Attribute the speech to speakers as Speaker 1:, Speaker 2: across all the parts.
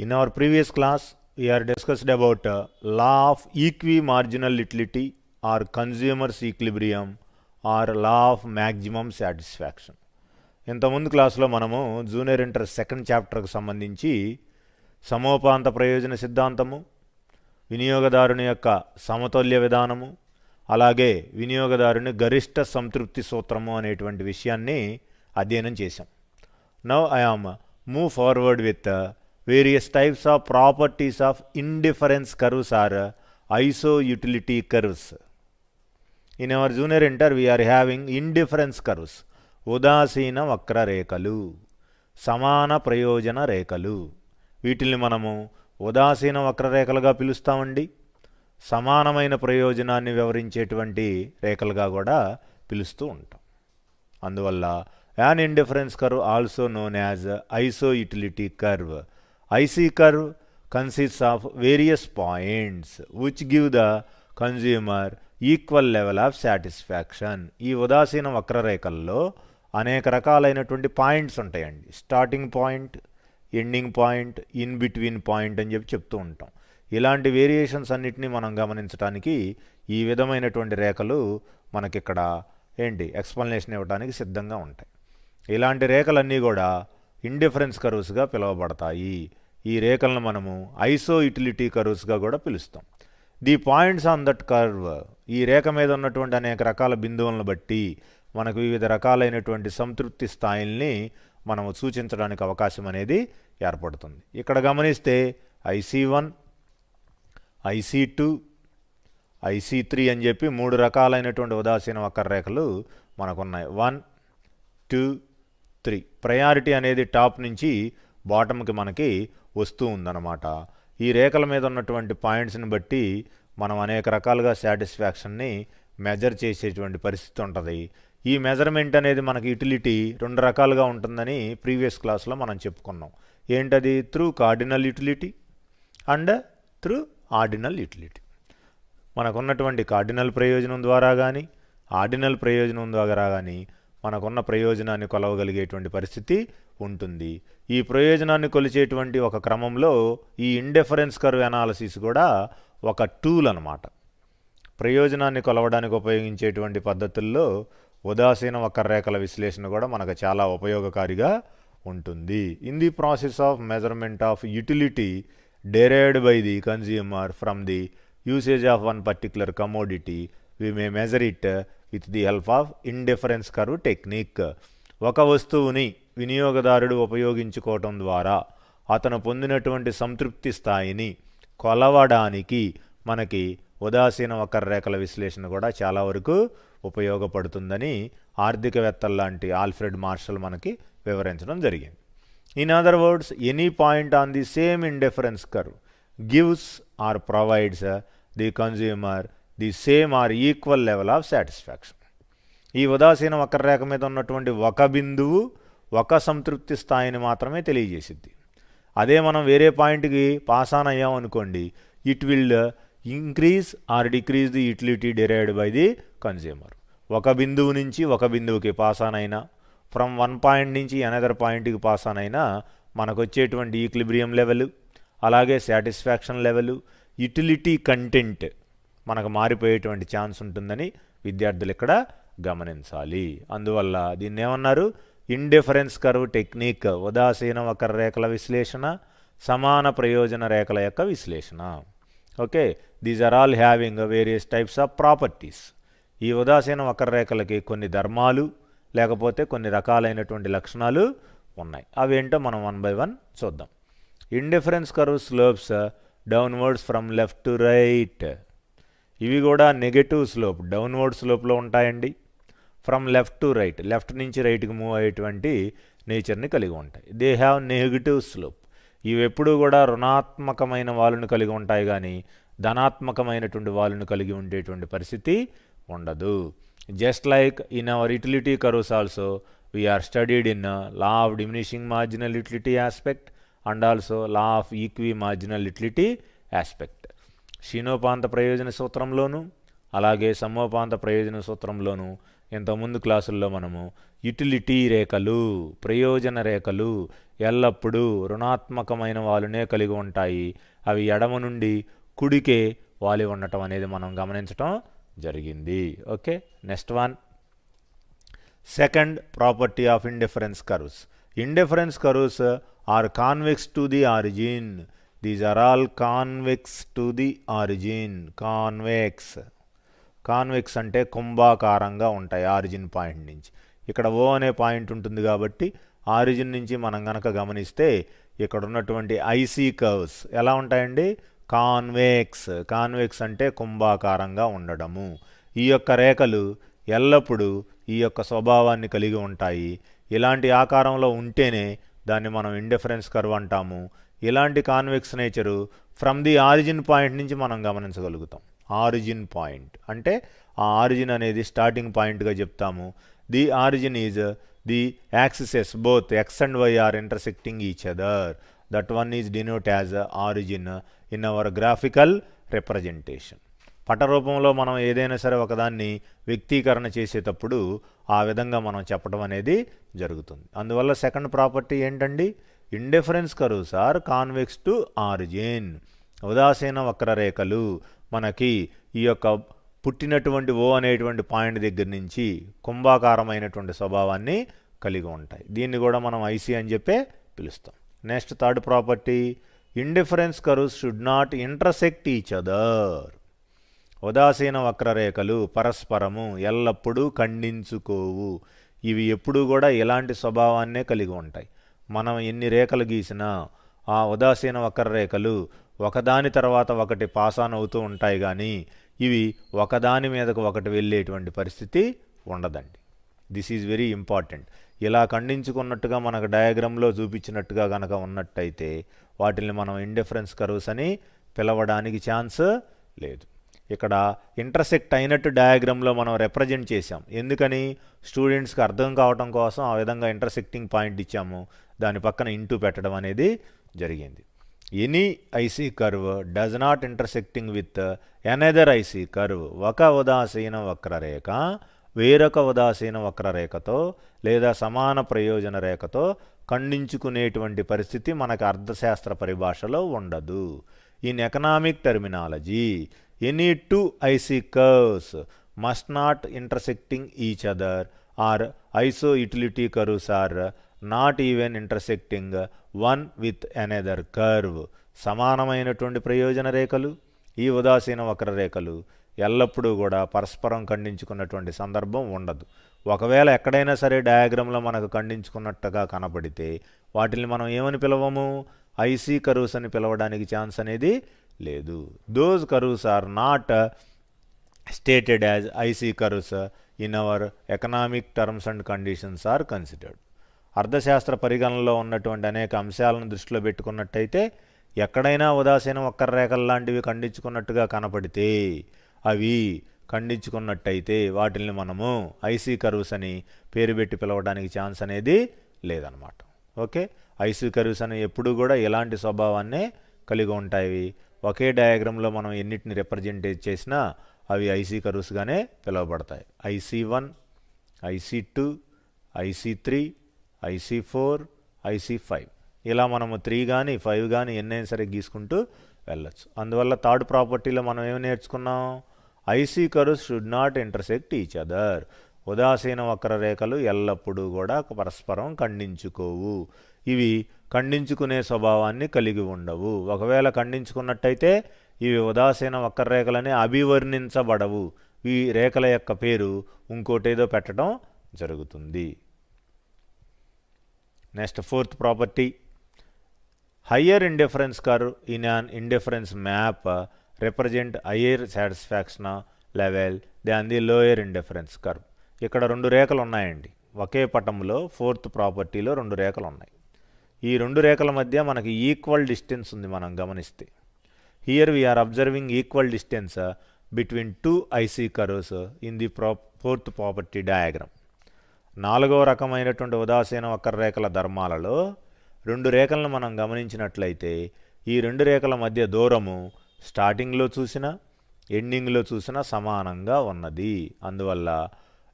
Speaker 1: In our previous class, we are discussed about law of equimarginal utility or consumer's equilibrium or law of maximum satisfaction. ఇంతకుముందు క్లాస్లో మనము junior inter second చాప్టర్కి సంబంధించి సమోపాంత ప్రయోజన సిద్ధాంతము, వినియోగదారుని యొక్క సమతుల్య విధానము, అలాగే వినియోగదారుని గరిష్ట సంతృప్తి సూత్రము అనేటువంటి విషయాన్ని అధ్యయనం చేశాం. Now I am move forward with various types of properties of indifference curves or isoutility curves. In our junior inter we are having indifference curves, ఉదాసీన వక్రరేఖలు, సమాన ప్రయోజన రేఖలు. వీటిని మనము ఉదాసీన వక్రరేఖలుగా పిలుస్తామండి. సమానమైన ప్రయోజనాన్ని వివరించేటువంటి రేఖలుగా కూడా పిలుస్తూ ఉంటాం. అందువల్ల an indifference curve also known as isoutility curve. IC curve consists of various points which give the consumer equal level of satisfaction. ఈ ఉదాసీన వక్రరేఖల్లో అనేక రకాలైనటువంటి పాయింట్స్ ఉంటాయండి. Starting point, ending point, in between point అని చెప్తూ ఉంటాం. ఇలాంటి వేరియేషన్స్ అన్నిటినీ మనం గమనించడానికి ఈ విధమైనటువంటి రేఖలు మనకిక్కడ ఎక్స్ప్లెనేషన్ ఇవ్వడానికి సిద్ధంగా ఉంటాయి. ఇలాంటి రేఖలన్నీ కూడా ఇండిఫరెన్స్ కర్వ్స్గా పిలువబడతాయి. ఈ రేఖలను మనము ఐసోయుటిలిటీ కర్వ్స్గా కూడా పిలుస్తాం. The points on that curve, ఈ రేఖ మీద ఉన్నటువంటి అనేక రకాల బిందువులను బట్టి మనకు వివిధ రకాలైనటువంటి సంతృప్తి స్థాయిల్ని మనము సూచించడానికి అవకాశం అనేది ఏర్పడుతుంది. ఇక్కడ గమనిస్తే IC1, IC2, IC3 అని చెప్పి 3 రకాలైనటువంటి ఉదాసీన వక్రరేఖలు మనకున్నాయి. 1, 2, 3. ప్రయారిటీ అనేది టాప్ నుంచి బాటమ్కి మనకి వస్తూ ఉందన్నమాట. ఈ రేఖల మీద ఉన్నటువంటి పాయింట్స్ని బట్టి మనం అనేక రకాలుగా సాటిస్ఫాక్షన్ని మెజర్ చేసేటువంటి పరిస్థితి ఉంటుంది. ఈ మెజర్మెంట్ అనేది మనకి యూటిలిటీ 2 రకాలుగా ఉంటుందని ప్రీవియస్ క్లాస్లో మనం చెప్పుకున్నాం. ఏంటది? Through cardinal utility and through ordinal utility. మనకున్నటువంటి కార్డినల్ ప్రయోజనం ద్వారా కానీ ఆర్డినల్ ప్రయోజనం ద్వారా కానీ మనకున్న ప్రయోజనాన్ని కొలవగలిగేటువంటి పరిస్థితి ఉంటుంది. ఈ ప్రయోజనాన్ని కొలిచేటువంటి ఒక క్రమంలో ఈ ఇండిఫరెన్స్ కర్వ్ అనాలిసిస్ కూడా ఒక టూల్ అన్నమాట. ప్రయోజనాన్ని కొలవడానికి ఉపయోగించేటువంటి పద్ధతుల్లో ఉదాసీన వక్రరేఖల విశ్లేషణ కూడా మనకు చాలా ఉపయోగకారిగా ఉంటుంది. In the process of measurement of utility derived by the consumer from the usage of one particular commodity, we may measure it with the help of indifference curve technique. ఒక వస్తువుని వినియోగదారుడు ఉపయోగించుకోవటం ద్వారా అతను పొందినటువంటి సంతృప్తి స్థాయిని కొలవడానికి మనకి ఉదాసీన వక్రరేఖల విశ్లేషణ కూడా చాలా వరకు ఉపయోగపడుతుందని ఆర్థికవేత్తల్లాంటి ఆల్ఫ్రెడ్ మార్షల్ మనకి వివరించడం జరిగింది. In other words, any point on the same indifference curve gives or provides the consumer the same or equal level of satisfaction. ఈ ఉదాసీన వక్రరేఖ మీద ఉన్నటువంటి ఒక బిందువు ఒక సంతృప్తి స్థాయిని మాత్రమే తెలియజేసిద్ది. అదే మనం వేరే పాయింట్కి పాస్ ఆన్ అయ్యాం అనుకోండి, it will increase or decrease the utility derived by the consumer. ఒక బిందువు నుంచి ఒక బిందువుకి పాస్ ఆన్ అయినా, ఫ్రమ్ వన్ పాయింట్ నుంచి అనదర్ పాయింట్కి పాస్ ఆన్ అయినా మనకు వచ్చేటువంటి ఈక్విలిబ్రియం లెవెల్, అలాగే సాటిస్ఫాక్షన్ లెవెల్, యుటిలిటీ కంటెంట్ మనకు మారిపోయేటువంటి ఛాన్స్ ఉంటుందని విద్యార్థులు ఇక్కడ గమనించాలి. అందువల్ల దీన్ని ఏమన్నారు? ఇండిఫరెన్స్ కర్వ్ టెక్నిక్, ఉదాసీన వక్రరేఖల విశ్లేషణ, సమాన ప్రయోజన రేఖల యొక్క విశ్లేషణ. Okay, these are all having various types of properties. ఈ ఉదాసీన వక్రరేఖలకి కొన్ని ధర్మాలు లేకపోతే కొన్ని రకాలైనటువంటి లక్షణాలు ఉన్నాయి. అవి ఏంటో మనం 1 by 1 చూద్దాం. Indifference curve slopes downwards from left to right. ఇవి కూడా నెగటివ్ స్లోప్, డౌన్వర్డ్ స్లోప్లో ఉంటాయండి. From left to right, left నుంచి రైట్కి మూవ్ అయ్యేటువంటి నేచర్ని కలిగి ఉంటాయి. They have negative slope. ఇవి ఎప్పుడూ కూడా రుణాత్మకమైన వాలును కలిగి ఉంటాయి, కానీ ధనాత్మకమైనటువంటి వాలును కలిగి ఉండేటువంటి పరిస్థితి ఉండదు. Just like in our utility curves also, we are studied in law of diminishing marginal utility aspect and also law of equimarginal utility aspect. క్షీణోపాంత ప్రయోజన సూత్రంలోను అలాగే సమోపాంత ప్రయోజన సూత్రంలోను ఇంతకుముందు క్లాసుల్లో మనము యుటిలిటీ రేఖలు, ప్రయోజన రేఖలు ఎల్లప్పుడూ రుణాత్మకమైన వాలునే కలిగి ఉంటాయి. అవి ఎడమ నుండి కుడికే వాలి ఉండటం అనేది మనం గమనించటం జరిగింది. Okay, next one. Second property of indifference curves. Indifference curves are convex to the origin. These are all convex to the origin. Convex అంటే కుంభాకారంగా ఉంటాయి ఆరిజిన్ పాయింట్ నుంచి. ఇక్కడ ఓ అనే పాయింట్ ఉంటుంది కాబట్టి ఆరిజిన్ నుంచి మనం గనక గమనిస్తే ఇక్కడ ఉన్నటువంటి ఐసీ కర్వ్స్ ఎలా ఉంటాయండి? కాన్వెక్స్ అంటే కుంభాకారంగా ఉండడము. ఈ యొక్క రేఖలు ఎల్లప్పుడూ ఈ యొక్క స్వభావాన్ని కలిగి ఉంటాయి. ఇలాంటి ఆకారంలో ఉంటేనే దాన్ని మనం ఇండిఫరెన్స్ కర్వ్ అంటాము. ఇలాంటి convex nature from the origin point నుంచి మనం గమనించగలుగుతాం. ఆరిజిన్ పాయింట్ అంటే ఆ ఆరిజిన్ అనేది స్టార్టింగ్ పాయింట్గా చెప్తాము. The origin is the axes both x and y are intersecting each other. That one is denote as origin in our graphical representation. పట రూపంలో మనం ఏదైనా సరే ఒకదాన్ని వ్యక్తీకరణ చేసేటప్పుడు ఆ విధంగా మనం చెప్పడం అనేది జరుగుతుంది. అందువల్ల సెకండ్ ప్రాపర్టీ ఏంటండి? Indifference curves are convex to origin. ఉదాసీన వక్రరేఖలు మనకి ఈ యొక్క పుట్టినటువంటి ఓ అనేటువంటి పాయింట్ దగ్గర నుంచి కుంభాకారమైనటువంటి స్వభావాన్ని కలిగి ఉంటాయి. దీన్ని కూడా మనం ఐసీ అని చెప్పే పిలుస్తాం. Next third property, indifference curves should not intersect each other. ఉదాసీన వక్రరేఖలు పరస్పరము ఎల్లప్పుడూ ఖండించుకోవు. ఇవి ఎప్పుడూ కూడా ఇలాంటి స్వభావాన్నే కలిగి ఉంటాయి. మనం ఎన్ని రేఖలు గీసినా ఆ ఉదాసీన వక్రరేఖలు ఒకదాని తర్వాత ఒకటి పాస్ ఆన్ అవుతూ ఉంటాయి, కానీ ఇవి ఒకదాని మీదకు ఒకటి వెళ్ళేటువంటి పరిస్థితి ఉండదండి. This is very important. ఇలా ఖండించుకున్నట్టుగా మనకు డయాగ్రామ్లో చూపించినట్టుగా కనుక ఉన్నట్టయితే వాటిని మనం ఇండిఫరెన్స్ కర్వ్స్ అని పిలవడానికి ఛాన్స్ లేదు. ఇక్కడ ఇంటర్సెక్ట్ అయినట్టు డయాగ్రామ్లో మనం రిప్రజెంట్ చేసాం. ఎందుకని? స్టూడెంట్స్కి అర్థం కావటం కోసం ఆ విధంగా ఇంటర్సెక్టింగ్ పాయింట్ ఇచ్చాము. దాని పక్కన ఇంటూ పెట్టడం అనేది జరిగింది. Any IC curve does not intersecting with another IC curve. ఒక ఉదాసీన వక్రరేఖ వేరొక ఉదాసీన వక్రరేఖతో లేదా సమాన ప్రయోజన రేఖతో ఖండించుకునేటువంటి పరిస్థితి మనకు అర్థశాస్త్ర పరిభాషలో ఉండదు. In economic terminology, any two IC curves must not intersecting each other or iso utility curves are not even intersecting one with another curve. సమానమైనటువంటి ప్రయోజన రేఖలు, ఈ ఉదాసీన వక్రరేఖలు ఎల్లప్పుడూ కూడా పరస్పరం ఖండించుకున్నటువంటి సందర్భం ఉండదు. ఒకవేళ ఎక్కడైనా సరే డయాగ్రామ్లో మనకు ఖండించుకున్నట్టుగా కనపడితే వాటిని మనం ఏమని పిలవము? ఐసీ కర్వ్స్ అని పిలవడానికి ఛాన్స్ అనేది లేదు. Those curves are not stated as IC curves in our economic terms and conditions are considered. అర్థశాస్త్ర పరిగణనలో ఉన్నటువంటి అనేక అంశాలను దృష్టిలో పెట్టుకున్నట్టయితే ఎక్కడైనా ఉదాసీన వక్రరేఖలు లాంటివి ఖండించుకున్నట్టుగా కనపడితే అవి ఖండించుకున్నట్టయితే వాటిని మనము ఐసీ కర్వ్స్ అని పేరు పెట్టి పిలవడానికి ఛాన్స్ అనేది లేదనమాట. ఓకే, ఐసీ కర్వ్స్ అని ఎప్పుడూ కూడా ఎలాంటి స్వభావాన్నే కలిగి ఉంటాయి. ఒకే డయాగ్రామ్లో మనం ఎన్నిటిని రిప్రజెంట్ చేసినా అవి ఐసీ కర్వ్స్గానే పిలువబడతాయి. IC1, IC2, IC3, IC4, IC5 ఇలా మనము 3 కానీ 5 కానీ ఎన్నైనా సరే గీసుకుంటూ వెళ్ళచ్చు. అందువల్ల థర్డ్ ప్రాపర్టీలో మనం ఏమి నేర్చుకున్నాం? IC curves should not intersect each other. ఉదాసీన వక్రరేఖలు ఎల్లప్పుడూ కూడా పరస్పరం ఖండించుకోవు. ఇవి ఖండించుకునే స్వభావాన్ని కలిగి ఉండవు. ఒకవేళ ఖండించుకున్నట్టయితే ఇవి ఉదాసీన వక్రరేఖలని అభివర్ణించబడవు. ఈ రేఖల యొక్క పేరు ఇంకోటేదో పెట్టడం జరుగుతుంది. Next fourth property, higher indifference curve in an indifference map represent higher satisfaction level than the lower indifference curve. ఇక్కడ 2 రేఖలు ఉన్నాయండి. ఒకే పటంలో ఫోర్త్ ప్రాపర్టీలో 2 రేఖలు ఉన్నాయి. ఈ 2 రేఖల మధ్య మనకి ఈక్వల్ డిస్టెన్స్ ఉంది. మనం గమనిస్తే here we are observing equal distance between 2 IC curves in the fourth property diagram. 4వ రకమైనటువంటి ఉదాసీన వక్రరేఖల ధర్మాలలో 2 రేఖలను మనం గమనించినట్లయితే ఈ 2 రేఖల మధ్య దూరము స్టార్టింగ్లో చూసినా ఎండింగ్లో చూసినా సమానంగా ఉన్నది. అందువల్ల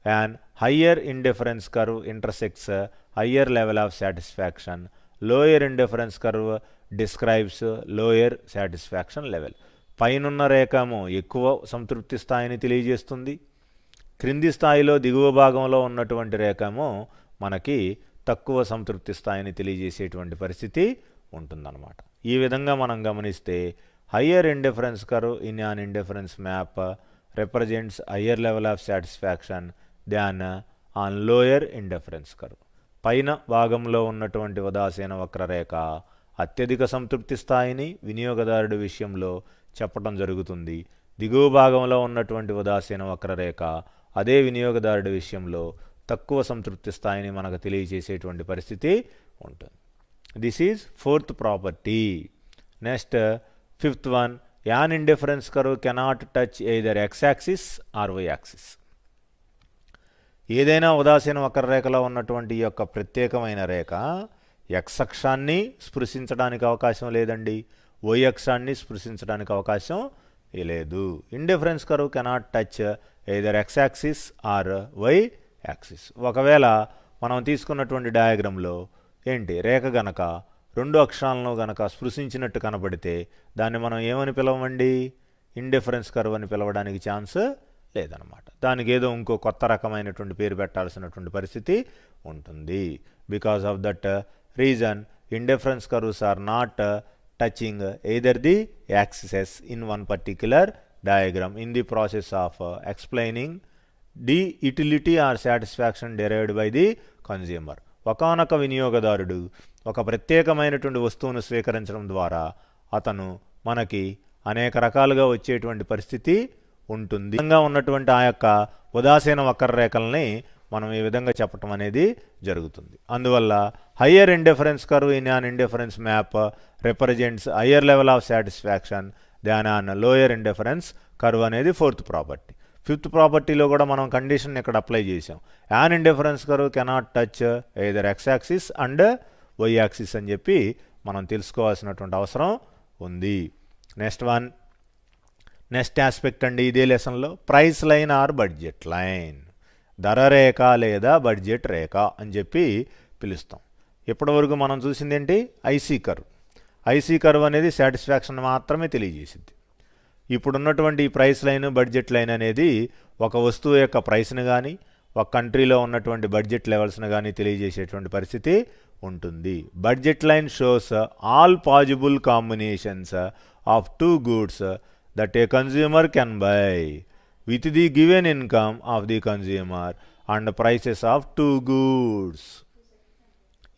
Speaker 1: and higher indifference curve intersects higher level of satisfaction, lower indifference curve describes lower satisfaction level. పైనున్న రేఖేమో ఎక్కువ సంతృప్తి స్థాయిని తెలియజేస్తుంది, క్రింది స్థాయిలో దిగువ భాగంలో ఉన్నటువంటి రేఖేమో మనకి తక్కువ సంతృప్తి స్థాయిని తెలియజేసేటువంటి పరిస్థితి ఉంటుందన్నమాట. ఈ విధంగా మనం గమనిస్తే higher indifference curve in an indifference map represents higher level of satisfaction than on lower indifference curve. పైన భాగంలో ఉన్నటువంటి ఉదాసీన వక్రరేఖ అత్యధిక సంతృప్తి స్థాయిని వినియోగదారుడి విషయంలో చెప్పడం జరుగుతుంది. దిగువ భాగంలో ఉన్నటువంటి ఉదాసీన వక్రరేఖ అదే వినియోగదారుడి విషయంలో తక్కువ సంతృప్తి స్థాయిని మనకు తెలియజేసేటువంటి పరిస్థితి ఉంటుంది. This is fourth property. Next fifth one, an indifference curve cannot touch either x axis or y axis. ఏదైనా ఉదాసీన వక్రరేఖలో ఉన్నటువంటి ఈ యొక్క ప్రత్యేకమైన రేఖ ఎక్స్ అక్షాన్ని స్పృశించడానికి అవకాశం లేదండి, వై అక్షాన్ని స్పృశించడానికి అవకాశం లేదు. Indifference curve cannot touch either x axis or y axis. ఒకవేళ మనం తీసుకున్నటువంటి డయాగ్రామ్లో ఏంటి రేఖ గనక రెండు అక్షరాలను గనక స్పృశించినట్టు కనబడితే దాన్ని మనం ఏమని పిలవమండి, ఇండిఫరెన్స్ కర్వ్ అని పిలవడానికి ఛాన్స్ లేదనమాట. దానికి ఏదో ఇంకో కొత్త రకమైనటువంటి పేరు పెట్టాల్సినటువంటి పరిస్థితి ఉంటుంది. Because of that reason indifference curves are not touching either the axes in one particular diagram in the process of explaining the utility or satisfaction derived by the consumer. ఒకానొక వినియోగదారుడు ఒక ప్రత్యేకమైనటువంటి వస్తువును స్వీకరించడం ద్వారా అతను మనకి అనేక రకాలుగా వచ్చేటువంటి పరిస్థితి ఉంటుంది. విధంగా ఉన్నటువంటి ఆ యొక్క ఉదాసీన వక్రరేఖల్ని మనం ఈ విధంగా చెప్పటం అనేది జరుగుతుంది. అందువల్ల higher indifference curve in an indifference map represents higher level of satisfaction than on lower indifference curve అనేది ఫోర్త్ ప్రాపర్టీ. ఫిఫ్త్ ప్రాపర్టీలో కూడా మనం కండిషన్ ఇక్కడ అప్లై చేసాం. An indifference curve cannot touch either x axis and y axis అని చెప్పి మనం తెలుసుకోవాల్సినటువంటి అవసరం ఉంది. నెక్స్ట్ వన్, నెక్స్ట్ ఆస్పెక్ట్ అండి ఇదే లెసన్లో, price line or budget line. ధర రేఖ లేదా బడ్జెట్ రేఖ అని చెప్పి పిలుస్తాం. ఇప్పటివరకు మనం చూసింది ఏంటి, ఐసీ కర్వ్. ఐసీ కర్వ్ అనేది సాటిస్ఫాక్షన్ మాత్రమే తెలియజేసింది. ఇప్పుడున్నటువంటి ఈ ప్రైస్ లైన్ బడ్జెట్ లైన్ అనేది ఒక వస్తువు యొక్క ప్రైస్ని కానీ ఒక కంట్రీలో ఉన్నటువంటి బడ్జెట్ లెవెల్స్ని కానీ తెలియజేసేటువంటి పరిస్థితి ఉంటుంది. Budget line shows all possible combinations of two goods that A consumer can buy with the given income of the consumer and prices of two goods.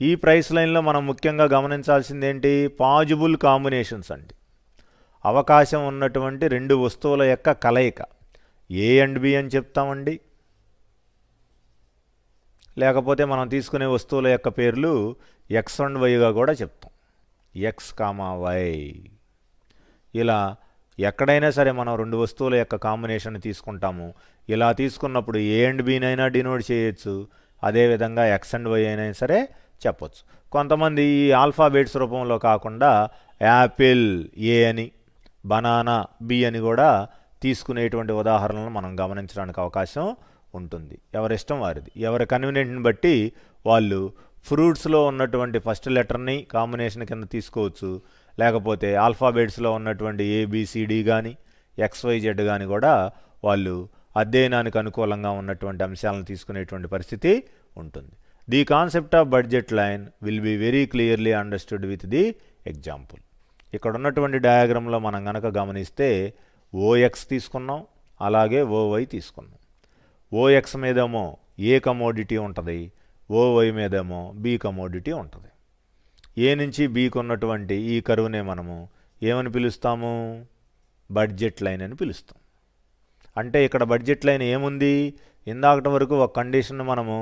Speaker 1: ఈ ప్రైస్ లైన్లో మనం ముఖ్యంగా గమనించాల్సింది ఏంటి, పాజిబుల్ కాంబినేషన్స్ అండి. అవకాశం ఉన్నటువంటి రెండు వస్తువుల యొక్క కలయిక. ఏ అండ్ బి అని చెప్తామండి, లేకపోతే మనం తీసుకునే వస్తువుల యొక్క పేర్లు ఎక్స్ అండ్ వైగా కూడా చెప్తాం. X comma y. ఇలా ఎక్కడైనా సరే మనం రెండు వస్తువుల యొక్క కాంబినేషన్ తీసుకుంటాము. ఇలా తీసుకున్నప్పుడు ఏ అండ్ బీనైనా డినోట్ చేయొచ్చు, అదేవిధంగా ఎక్స్ అండ్ వై అయినా సరే చెప్పొచ్చు. కొంతమంది ఈ ఆల్ఫాబెట్స్ రూపంలో కాకుండా యాపిల్ ఏ అని, బనానా బి అని కూడా తీసుకునేటువంటి ఉదాహరణలను మనం గమనించడానికి అవకాశం ఉంటుంది. ఎవరిష్టం వారిది, ఎవరి కన్వీనియంట్ని బట్టి వాళ్ళు ఫ్రూట్స్లో ఉన్నటువంటి ఫస్ట్ లెటర్ని కాంబినేషన్ కింద తీసుకోవచ్చు, లేకపోతే ఆల్ఫాబెట్స్లో ఉన్నటువంటి ఏబిసిడి కానీ ఎక్స్వైజెడ్ కానీ కూడా వాళ్ళు అధ్యయనానికి అనుకూలంగా ఉన్నటువంటి అంశాలను తీసుకునేటువంటి పరిస్థితి ఉంటుంది. The concept of budget line will be very clearly understood with the example. ఇక్కడ ఉన్నటువంటి డయాగ్రామ్లో మనం కనుక గమనిస్తే ఓఎక్స్ తీసుకున్నాం, అలాగే ఓవై తీసుకున్నాం. ఓఎక్స్ మీదేమో ఏ కమోడిటీ ఉంటుంది, ఓవై మీదేమో బి కమోడిటీ ఉంటుంది. ఏ నుంచి బీకి ఉన్నటువంటి ఈ కరువునే మనము ఏమని పిలుస్తాము, బడ్జెట్ లైన్ అని పిలుస్తాం. అంటే ఇక్కడ బడ్జెట్ లైన్ ఏముంది, ఇందాకటి వరకు ఒక కండిషన్ మనము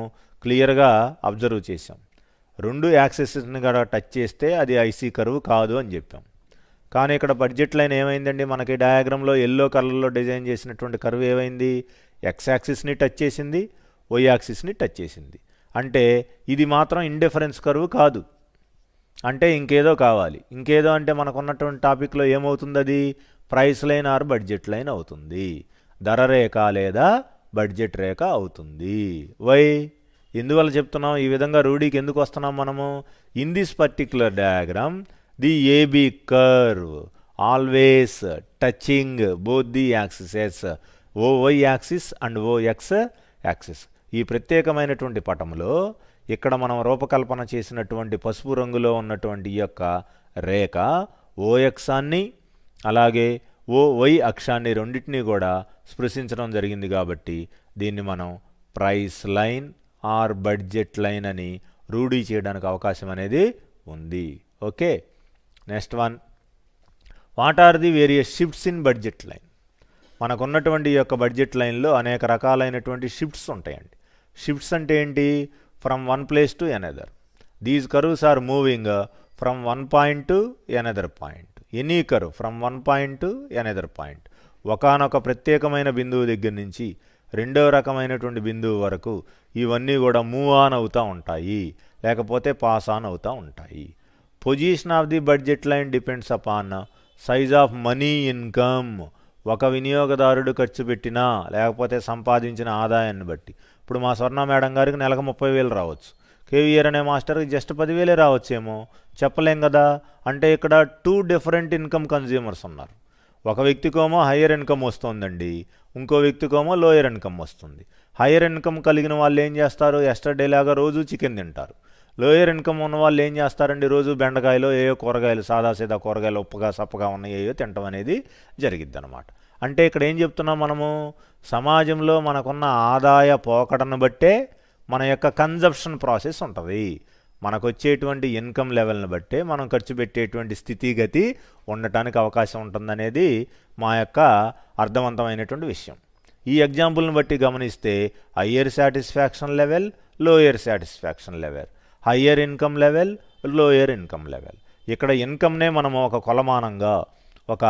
Speaker 1: క్లియర్గా అబ్జర్వ్ చేసాం. రెండు యాక్సెస్ని కూడా టచ్ చేస్తే అది ఐసీ కరువు కాదు అని చెప్పాం. కానీ ఇక్కడ బడ్జెట్ లైన్ ఏమైందండి, మనకి డయాగ్రామ్లో ఎల్లో కలర్లో డిజైన్ చేసినటువంటి కరువు ఏమైంది, ఎక్స్ యాక్సిస్ని టచ్ చేసింది, వై యాక్సిస్ని టచ్ చేసింది. అంటే ఇది మాత్రం ఇండిఫరెన్స్ కరువు కాదు, అంటే ఇంకేదో కావాలి. ఇంకేదో అంటే మనకున్నటువంటి టాపిక్లో ఏమవుతుంది, అది price line or budget line అవుతుంది. ధర రేఖ లేదా బడ్జెట్ రేఖ అవుతుంది. వై ఎందువల్ల చెప్తున్నాం, ఈ విధంగా రూఢీకి ఎందుకు వస్తున్నాం మనము? In this particular diagram the AB curve always touching both the యాక్సిసెస్ OY axis and OX axis. ఈ ప్రత్యేకమైనటువంటి పటంలో ఇక్కడ మనం రూపకల్పన చేసినటువంటి పసుపు రంగులో ఉన్నటువంటి ఈ యొక్క రేఖ ఓఎక్సాన్ని అలాగే ఓవై అక్షాన్ని రెండింటినీ కూడా స్పృశించడం జరిగింది. కాబట్టి దీన్ని మనం price line or budget line అని రూఢీ చేయడానికి అవకాశం అనేది ఉంది. Okay, next one, what are the various shifts in budget line? మనకున్నటువంటి ఈ యొక్క బడ్జెట్ లైన్లో అనేక రకాలైనటువంటి షిఫ్ట్స్ ఉంటాయండి. షిఫ్ట్స్ అంటే ఏంటి? From one place to another. These curves are moving from one point to another point. Any curve from one point to another point. ఒకానొక ప్రత్యేకమైన బిందువు దగ్గర నుంచి రెండో రకమైనటువంటి బిందువు వరకు ఇవన్నీ కూడా మూవ్ ఆన్ అవుతూ ఉంటాయి, లేకపోతే పాస్ ఆన్ అవుతూ ఉంటాయి. Position of the budget line depends upon size of money income. ఒక వినియోగదారుడు ఖర్చు పెట్టినా లేకపోతే సంపాదించిన ఆదాయాన్ని బట్టి. ఇప్పుడు మా స్వర్ణ మేడం గారికి నెలకు 30,000 రావచ్చు, కేవీఆర్ అనే మాస్టర్కి జస్ట్ 10,000 రావచ్చేమో, చెప్పలేం కదా. అంటే ఇక్కడ 2 డిఫరెంట్ ఇన్కమ్ కన్జ్యూమర్స్ ఉన్నారు. ఒక వ్యక్తికోమో హయ్యర్ ఇన్కమ్ వస్తుందండి, ఇంకో వ్యక్తికోమో లోయర్ ఇన్కమ్ వస్తుంది. హయ్యర్ ఇన్కమ్ కలిగిన వాళ్ళు ఏం చేస్తారు? ఎస్టర్డే లాగా రోజు చికెన్ తింటారు. లోయర్ ఇన్కమ్ ఉన్న వాళ్ళు ఏం చేస్తారండి? రోజు బెండకాయలు ఏయో కూరగాయలు సాదాసీదా కూరగాయలు ఉప్పుగా సప్పగా ఉన్నాయి ఏయో తినటం అనేది జరిగిద్ది అనమాట. అంటే ఇక్కడ ఏం చెప్తున్నాం మనము? సమాజంలో మనకున్న ఆదాయ పోకడను బట్టే మన యొక్క కన్జప్షన్ ప్రాసెస్ ఉంటుంది. మనకు వచ్చేటువంటి ఇన్కమ్ లెవెల్ని బట్టే మనం ఖర్చు పెట్టేటువంటి స్థితిగతి ఉండటానికి అవకాశం ఉంటుందనేది మా యొక్క అర్థవంతమైనటువంటి విషయం. ఈ ఎగ్జాంపుల్ని బట్టి గమనిస్తే higher satisfaction level, lower satisfaction level, higher income level, lower income level. ఇక్కడ ఇన్కమ్నే మనము ఒక కొలమానంగా ఒక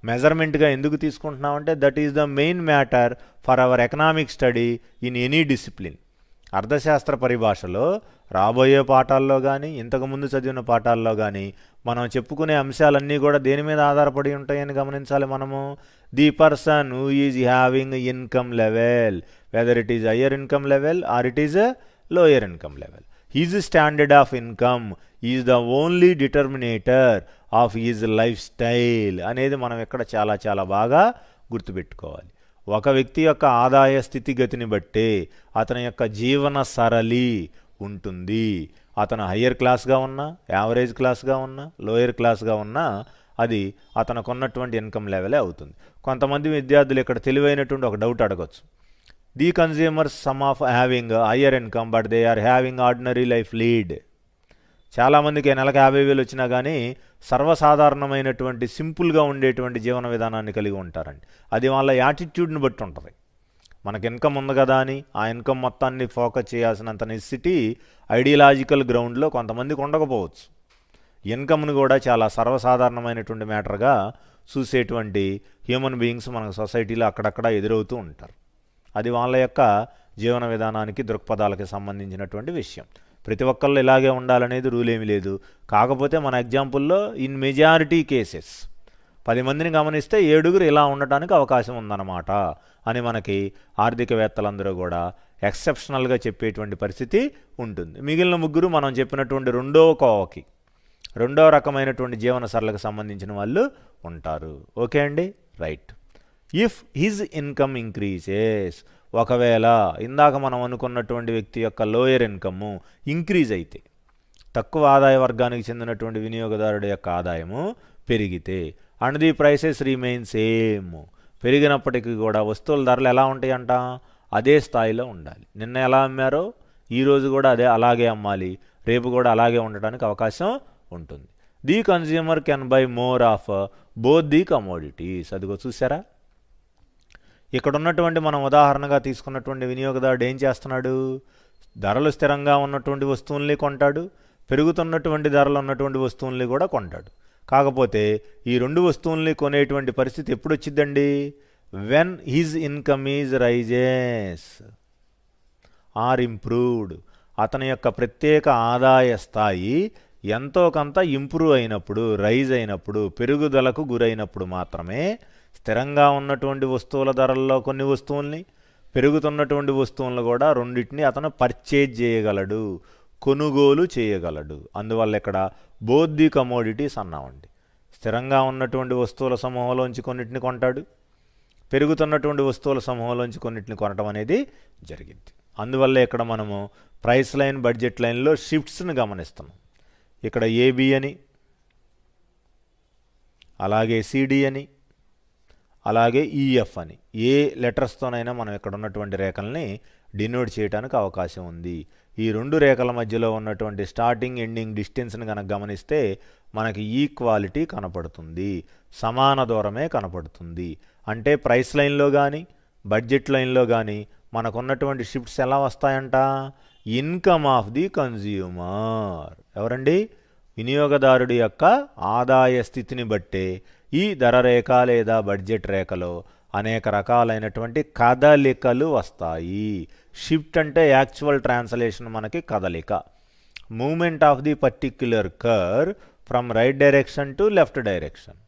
Speaker 1: మెజర్మెంట్గా ఎందుకు తీసుకుంటున్నామంటే that is the main matter for our economic study in any discipline. అర్థశాస్త్ర పరిభాషలో రాబోయే పాఠాల్లో కానీ ఇంతకుముందు చదివిన పాఠాల్లో కానీ మనం చెప్పుకునే అంశాలన్నీ కూడా దేని మీద ఆధారపడి ఉంటాయని గమనించాలి మనము. The person who is having income level, whether it is higher income level or it is lower income level, his standard of income is the only determinator of his life style అనేది మనం ఇక్కడ చాలా చాలా బాగా గుర్తుపెట్టుకోవాలి. ఒక వ్యక్తి యొక్క ఆదాయ స్థితిగతిని బట్టే అతని యొక్క జీవన సరళి ఉంటుంది. అతను హయ్యర్ క్లాస్గా ఉన్నా, యావరేజ్ క్లాస్గా ఉన్నా, లోయర్ క్లాస్గా ఉన్నా అది అతనికి ఉన్నటువంటి ఇన్కమ్ లెవెలే అవుతుంది. కొంతమంది విద్యార్థులు ఇక్కడ తెలివైనటువంటి ఒక డౌట్ అడగచ్చు. The consumers some of having higher income but they are having ordinary life lead. చాలామందికి నెలకు 50,000 వచ్చినా కానీ సర్వసాధారణమైనటువంటి సింపుల్గా ఉండేటువంటి జీవన విధానాన్ని కలిగి ఉంటారండి. అది వాళ్ళ యాటిట్యూడ్ని బట్టి ఉంటుంది. మనకి ఇన్కమ్ ఉంది కదా అని ఆ ఇన్కమ్ మొత్తాన్ని ఫోకస్ చేయాల్సినంత నెసిటీ ఐడియలాజికల్ గ్రౌండ్లో కొంతమందికి ఉండకపోవచ్చు. ఇన్కమ్ని కూడా చాలా సర్వసాధారణమైనటువంటి మ్యాటర్గా చూసేటువంటి హ్యూమన్ బీయింగ్స్ మన సొసైటీలో అక్కడక్కడ ఎదురవుతూ ఉంటారు. అది వాళ్ళ యొక్క జీవన విధానానికి దృక్పథాలకి సంబంధించినటువంటి విషయం. ప్రతి ఒక్కళ్ళు ఇలాగే ఉండాలనేది రూల్ ఏమీ లేదు. కాకపోతే మన ఎగ్జాంపుల్లో ఇన్ మెజారిటీ కేసెస్ 10 మందిని గమనిస్తే 7గురు ఇలా ఉండటానికి అవకాశం ఉందన్నమాట అని మనకి ఆర్థికవేత్తలందరూ కూడా ఎక్సెప్షనల్గా చెప్పేటువంటి పరిస్థితి ఉంటుంది. మిగిలిన 3 మనం చెప్పినటువంటి రెండవ కోవకి రెండో రకమైనటువంటి జీవన సరళకు సంబంధించిన వాళ్ళు ఉంటారు. ఓకే అండి, right. If his income increases, ఒకవేళ ఇందాక మనం అనుకున్నటువంటి వ్యక్తి యొక్క లోయర్ ఇన్కమ్ ఇంక్రీజ్ అయితే, తక్కువ ఆదాయ వర్గానికి చెందినటువంటి వినియోగదారుడి యొక్క ఆదాయము పెరిగితే, and the prices remain same, పెరిగినప్పటికీ కూడా వస్తువుల ధరలు ఎలా ఉంటాయంట? అదే స్థాయిలో ఉండాలి. నిన్న ఎలా అమ్మారో ఈరోజు కూడా అలాగే అమ్మాలి, రేపు కూడా అలాగే ఉండడానికి అవకాశం ఉంటుంది. The consumer can buy more of both the commodities. అదిగో చూసారా, ఇక్కడ ఉన్నటువంటి మనం ఉదాహరణగా తీసుకున్నటువంటి వినియోగదారుడు ఏం చేస్తున్నాడు? ధరలు స్థిరంగా ఉన్నటువంటి వస్తువుల్ని కొంటాడు, పెరుగుతున్నటువంటి ధరలు ఉన్నటువంటి వస్తువుల్ని కూడా కొంటాడు. కాకపోతే ఈ 2 వస్తువుల్ని కొనేటువంటి పరిస్థితి ఎప్పుడు వచ్చిందండి? When his income is rises or improved, అతని యొక్క ప్రత్యేక ఆదాయ స్థాయి ఎంతో కొంత ఇంప్రూవ్ అయినప్పుడు, రైజ్ అయినప్పుడు, పెరుగుదలకు గురైనప్పుడు మాత్రమే స్థిరంగా ఉన్నటువంటి వస్తువుల ధరల్లో కొన్ని వస్తువుల్ని, పెరుగుతున్నటువంటి వస్తువులను కూడా రెండింటిని అతను పర్చేజ్ చేయగలడు, కొనుగోలు చేయగలడు. అందువల్ల ఇక్కడ బోత్ ది కమోడిటీస్ అన్నామండి. స్థిరంగా ఉన్నటువంటి వస్తువుల సమూహంలోంచి కొన్నిటిని కొంటాడు, పెరుగుతున్నటువంటి వస్తువుల సమూహంలోంచి కొన్నిటిని కొనటం అనేది జరిగింది. అందువల్ల ఇక్కడ మనము ప్రైస్ లైన్, బడ్జెట్ లైన్లో షిఫ్ట్స్ని గమనిస్తున్నాం. ఇక్కడ ఏబి అని, అలాగే సిడి అని, అలాగే ఈఎఫ్ అని ఏ లెటర్స్తోనైనా మనం ఇక్కడ ఉన్నటువంటి రేఖల్ని డినోట్ చేయడానికి అవకాశం ఉంది. ఈ రెండు రేఖల మధ్యలో ఉన్నటువంటి స్టార్టింగ్ ఎండింగ్ డిస్టెన్స్ని కనుక గమనిస్తే మనకి ఈక్వాలిటీ కనపడుతుంది, సమాన దూరమే కనపడుతుంది. అంటే ప్రైస్ లైన్లో కానీ బడ్జెట్ లైన్లో కానీ మనకున్నటువంటి షిఫ్ట్స్ ఎలా వస్తాయంట? ఇన్కమ్ ఆఫ్ ది కన్జ్యూమర్, ఎవరండి? వినియోగదారుడి యొక్క ఆదాయ స్థితిని బట్టే ఈ ధర రేఖ లేదా బడ్జెట్ రేఖలో అనేక రకాలైనటువంటి కదలికలు వస్తాయి. షిఫ్ట్ అంటే యాక్చువల్ ట్రాన్స్లేషన్ మనకి కదలిక. Moment of the particular curve from right direction to left direction.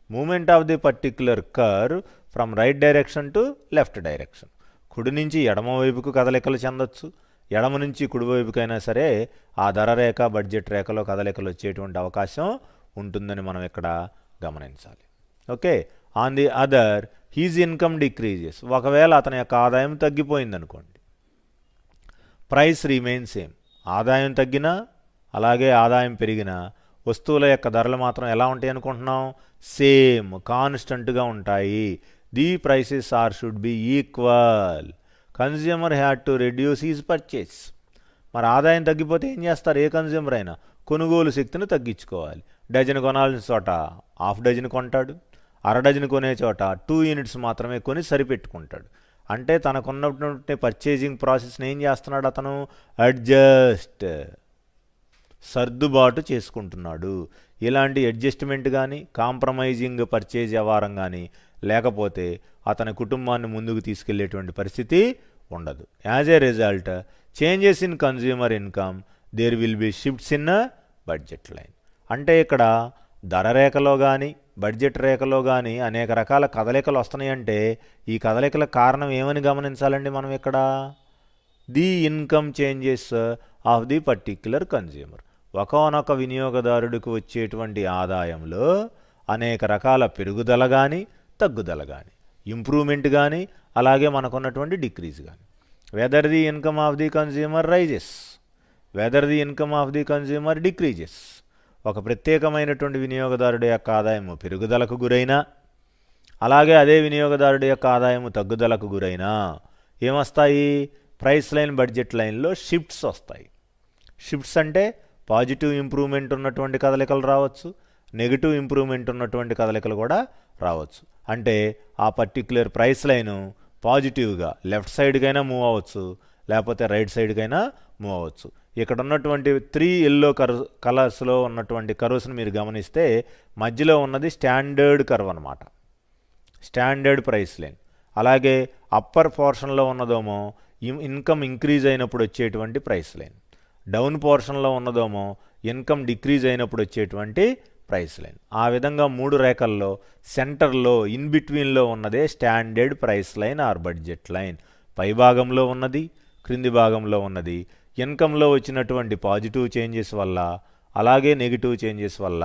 Speaker 1: Moment of the particular curve from right direction to left direction. కుడి నుంచి ఎడమ వైపుకు కదలికలు చెందొచ్చు, ఎడమ నుంచి కుడివైపుకైనా సరే ఆ ధర రేఖ బడ్జెట్ రేఖలో కదలికలు వచ్చేటువంటి అవకాశం ఉంటుందని మనం ఇక్కడ గమనించాలి. Okay. On the other his income decreases. ఒకవేళ అతని యొక్క ఆదాయం తగ్గిపోయిందనుకోండి, ప్రైస్ రిమైన్ సేమ్. ఆదాయం తగ్గినా అలాగే ఆదాయం పెరిగినా వస్తువుల యొక్క ధరలు మాత్రం ఎలా ఉంటాయి అనుకుంటున్నాం? సేమ్, కాన్స్టెంట్గా ఉంటాయి. The prices are should be equal. Consumer had to reduce his purchase. మరి ఆదాయం తగ్గిపోతే ఏం చేస్తారు? ఏ కన్జ్యూమర్ అయినా కొనుగోలు శక్తిని తగ్గించుకోవాలి. డజన్ కొనాల్సిన చోట హాఫ్ డజన్ కొంటాడు, అర డజన్ కొనే చోట 2 యూనిట్స్ మాత్రమే కొని సరిపెట్టుకుంటాడు. అంటే తనకున్నటువంటి పర్చేజింగ్ ప్రాసెస్ని ఏం చేస్తున్నాడు? అతను అడ్జస్ట్, సర్దుబాటు చేసుకుంటున్నాడు. ఇలాంటి అడ్జస్ట్మెంట్ కానీ కాంప్రమైజింగ్ పర్చేజ్ వ్యవహారం కానీ లేకపోతే అతని కుటుంబాన్ని ముందుకు తీసుకెళ్లేటువంటి పరిస్థితి ఉండదు. As a result changes in consumer income there will be shifts in budget line. అంటే ఇక్కడ ధర రేఖలో కానీ బడ్జెట్ రేఖలో కానీ అనేక రకాల కదలికలు వస్తున్నాయంటే ఈ కదలికల కారణం ఏమని గమనించాలండి మనం ఇక్కడ? The income changes of the particular consumer. ఒకనొక వినియోగదారుడికి వచ్చేటువంటి ఆదాయంలో అనేక రకాల పెరుగుదల కానీ తగ్గుదల కానీ, ఇంప్రూవ్మెంట్ కానీ అలాగే మనకున్నటువంటి డిక్రీజ్ కానీ. Whether the income of the consumer rises, whether the income of the consumer decreases. ఒక ప్రత్యేకమైనటువంటి వినియోగదారుడి యొక్క ఆదాయము పెరుగుదలకు గురైనా అలాగే అదే వినియోగదారుడి యొక్క ఆదాయము తగ్గుదలకు గురైనా ఏమొస్తాయి? ప్రైస్ లైన్ బడ్జెట్ లైన్లో షిఫ్ట్స్ వస్తాయి. షిఫ్ట్స్ అంటే పాజిటివ్ ఇంప్రూవ్మెంట్ ఉన్నటువంటి కదలికలు రావచ్చు, నెగిటివ్ ఇంప్రూవ్మెంట్ ఉన్నటువంటి కదలికలు కూడా రావచ్చు. అంటే ఆ పర్టిక్యులర్ ప్రైస్ లైను పాజిటివ్గా లెఫ్ట్ సైడ్కైనా మూవ్ అవ్వచ్చు, లేకపోతే రైట్ సైడ్కైనా మూవ్ అవ్వచ్చు. ఇక్కడ ఉన్నటువంటి 3 ఎల్లో కలర్స్లో ఉన్నటువంటి కర్వ్స్ని మీరు గమనిస్తే మధ్యలో ఉన్నది స్టాండర్డ్ కర్వ్ అనమాట, స్టాండర్డ్ ప్రైస్ లైన్. అలాగే అప్పర్ పోర్షన్లో ఉన్నదేమో ఇన్కమ్ ఇంక్రీజ్ అయినప్పుడు వచ్చేటువంటి ప్రైస్ లైన్, డౌన్ పోర్షన్లో ఉన్నదేమో ఇన్కమ్ డిక్రీజ్ అయినప్పుడు వచ్చేటువంటి ప్రైస్ లైన్. ఆ విధంగా 3 రేఖల్లో సెంటర్లో ఇన్ బిట్వీన్లో ఉన్నదే standard price line or budget line. పై భాగంలో ఉన్నది, క్రింది భాగంలో ఉన్నది ఇన్కంలో వచ్చినటువంటి పాజిటివ్ చేంజెస్ వల్ల అలాగే నెగిటివ్ చేంజెస్ వల్ల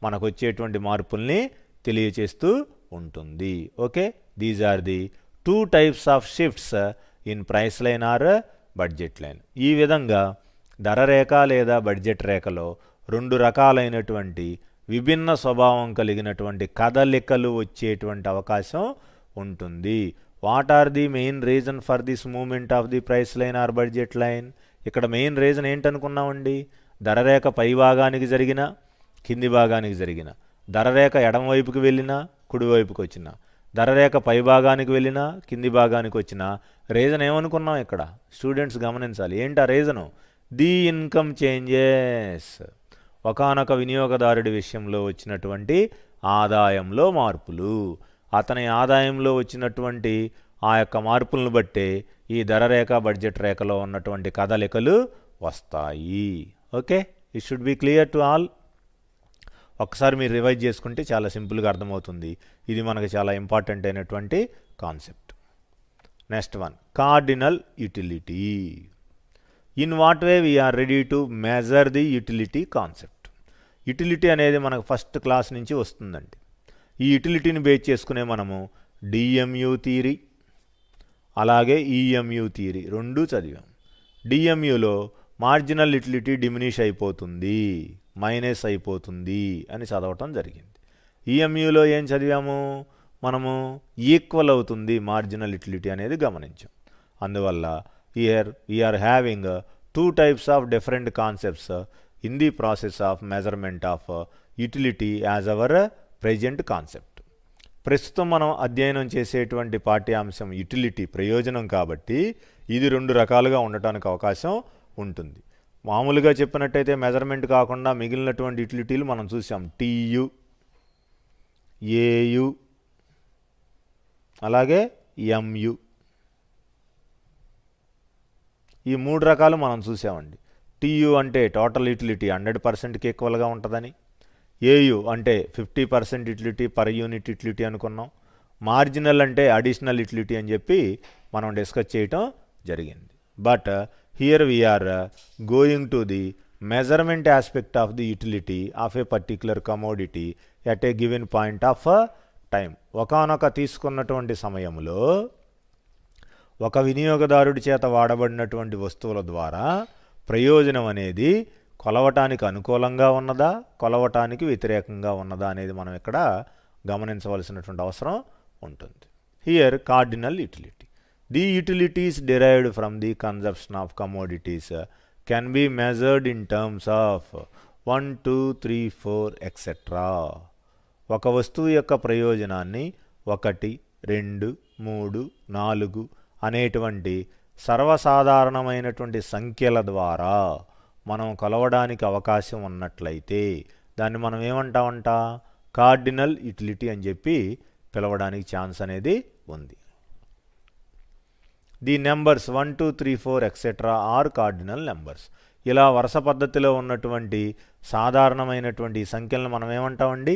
Speaker 1: మనకు వచ్చేటువంటి మార్పుల్ని తెలియచేస్తూ ఉంటుంది. Okay, these are the 2 types of shifts in price line or budget line. ఈ విధంగా ధర రేఖ లేదా బడ్జెట్ రేఖలో 2 రకాలైనటువంటి విభిన్న స్వభావం కలిగినటువంటి కదలికలు వచ్చేటువంటి అవకాశం ఉంటుంది. What are the main reason for this moment of the price line or budget line? ఇక్కడ మెయిన్ రీజన్ ఏంటనుకున్నామండి? ధర రేఖ పై భాగానికి జరిగిన కింది భాగానికి జరిగిన, ధర రేఖ ఎడమవైపుకి వెళ్ళినా కుడివైపుకి వచ్చిన, ధర రేఖ పై భాగానికి వెళ్ళినా కింది భాగానికి వచ్చిన రీజన్ ఏమనుకున్నాం ఇక్కడ? స్టూడెంట్స్ గమనించాలి. ఏంటి ఆ రీజను? The income changes. ఒకానొక వినియోగదారుడి విషయంలో వచ్చినటువంటి ఆదాయంలో మార్పులు, అతని ఆదాయంలో వచ్చినటువంటి ఆ యొక్క మార్పులను బట్టే ఈ ధర రేఖ బడ్జెట్ రేఖలో ఉన్నటువంటి కదలికలు వస్తాయి. Okay, it should be clear to all. ఒక్కసారి మీరు రివైజ్ చేసుకుంటే చాలా సింపుల్గా అర్థమవుతుంది. ఇది మనకు చాలా ఇంపార్టెంట్ అయినటువంటి concept. Next one cardinal utility. In what way we are ready to measure the utility concept. Utility అనేది మనకు ఫస్ట్ క్లాస్ నుంచి వస్తుందండి. ఈ యూటిలిటీని బేస్ చేసుకునే మనము డిఎంయు థియరీ అలాగే ఈఎంయు థియరీ రెండూ చదివాం. డిఎంయులో మార్జినల్ యూటిలిటీ డిమినిష్ అయిపోతుంది, మైనస్ అయిపోతుంది అని చదవటం జరిగింది. ఈఎంయులో ఏం చదివాము మనము, ఈక్వల్ అవుతుంది మార్జినల్ యూటిలిటీ అనేది గమనించాం. అందువల్ల here we are having two types of different concepts in the process of measurement of utility as our present concept. ప్రస్తుతం మనం అధ్యయనం చేసేటువంటి పాఠ్యాంశం యూటిలిటీ ప్రయోజనం కాబట్టి ఇది రెండు రకాలుగా ఉండటానికి అవకాశం ఉంటుంది. మామూలుగా చెప్పినట్టయితే మెజర్మెంట్ కాకుండా మిగిలినటువంటి యూటిలిటీలు మనం చూసాం. టీయు, ఏయు అలాగే ఎంయు, ఈ మూడు రకాలు మనం చూసామండి. టీయు అంటే టోటల్ యూటిలిటీ 100%కి ఈక్వల్గా ఉంటుందని, ఏయు అంటే 50% యూటిలిటీ పర్ యూనిట్ యూటిలిటీ అనుకున్నాం, మార్జినల్ అంటే అడిషనల్ యూటిలిటీ అని చెప్పి మనం డిస్కస్ చేయటం జరిగింది. But here we are going to the measurement aspect of the utility of a particular commodity at a given point of time. ఒకానొక తీసుకున్నటువంటి సమయంలో ఒక వినియోగదారుడి చేత వాడబడినటువంటి వస్తువుల ద్వారా ప్రయోజనం అనేది కొలవటానికి అనుకూలంగా ఉన్నదా, కొలవటానికి వ్యతిరేకంగా ఉన్నదా అనేది మనం ఇక్కడ గమనించవలసినటువంటి అవసరం ఉంటుంది. Here cardinal utility. The utilities derived from the consumption of commodities can be measured in terms of 1, 2, 3, 4 etc. ఒక వస్తువు యొక్క ప్రయోజనాన్ని 1, 2, 3, 4 అనేటువంటి సర్వసాధారణమైనటువంటి సంఖ్యల ద్వారా మనం కొలవడానికి అవకాశం ఉన్నట్లయితే దాన్ని మనం ఏమంటామంట, కార్డినల్ యూటిలిటీ అని చెప్పి పిలవడానికి ఛాన్స్ అనేది ఉంది. The numbers 1, 2, 3, 4 etcetera are cardinal numbers. ఇలా వరుస పద్ధతిలో ఉన్నటువంటి సాధారణమైనటువంటి సంఖ్యలను మనం ఏమంటామండి,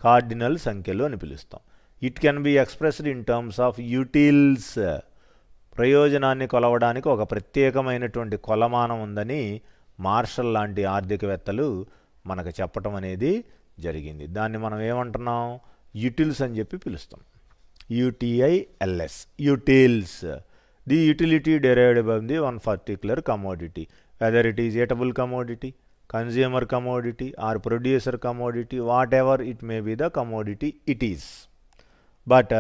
Speaker 1: కార్డినల్ సంఖ్యలు అని పిలుస్తాం. It can be expressed in terms of యూటిల్స్. ప్రయోజనాన్ని కొలవడానికి ఒక ప్రత్యేకమైనటువంటి కొలమానం ఉందని మార్షల్ లాంటి ఆర్థికవేత్తలు మనకు చెప్పటం అనేది జరిగింది. దాన్ని మనం ఏమంటున్నాం, యూటిల్స్ అని చెప్పి పిలుస్తాం. UTILS, యూటిల్స్. The utility derived from the one particular commodity, whether it is eatable commodity, consumer commodity or producer commodity, whatever it may be the commodity it is. But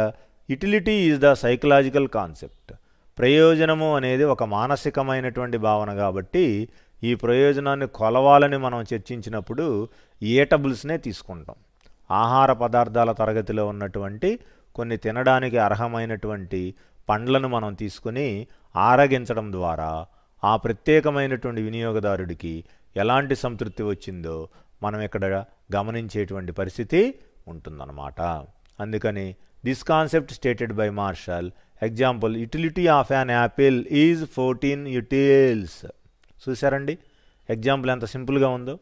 Speaker 1: utility is the psychological concept. ప్రయోజనము అనేది ఒక మానసికమైనటువంటి భావన కాబట్టి ఈ ప్రయోజనాన్ని కొలవాలని మనం చర్చించినప్పుడు ఈటబుల్స్నే తీసుకుంటాం. ఆహార పదార్థాల తరగతిలో ఉన్నటువంటి కొన్ని తినడానికి అర్హమైనటువంటి పండ్లను మనం తీసుకుని ఆరగించడం ద్వారా ఆ ప్రత్యేకమైనటువంటి వినియోగదారుడికి ఎలాంటి సంతృప్తి వచ్చిందో మనం ఇక్కడ గమనించేటువంటి పరిస్థితి ఉంటుందన్నమాట. అందుకని this concept stated by Marshall. Example, utility of an apple is 14 utils. చూసారండి ఎగ్జాంపుల్ ఎంత సింపుల్గా ఉందో.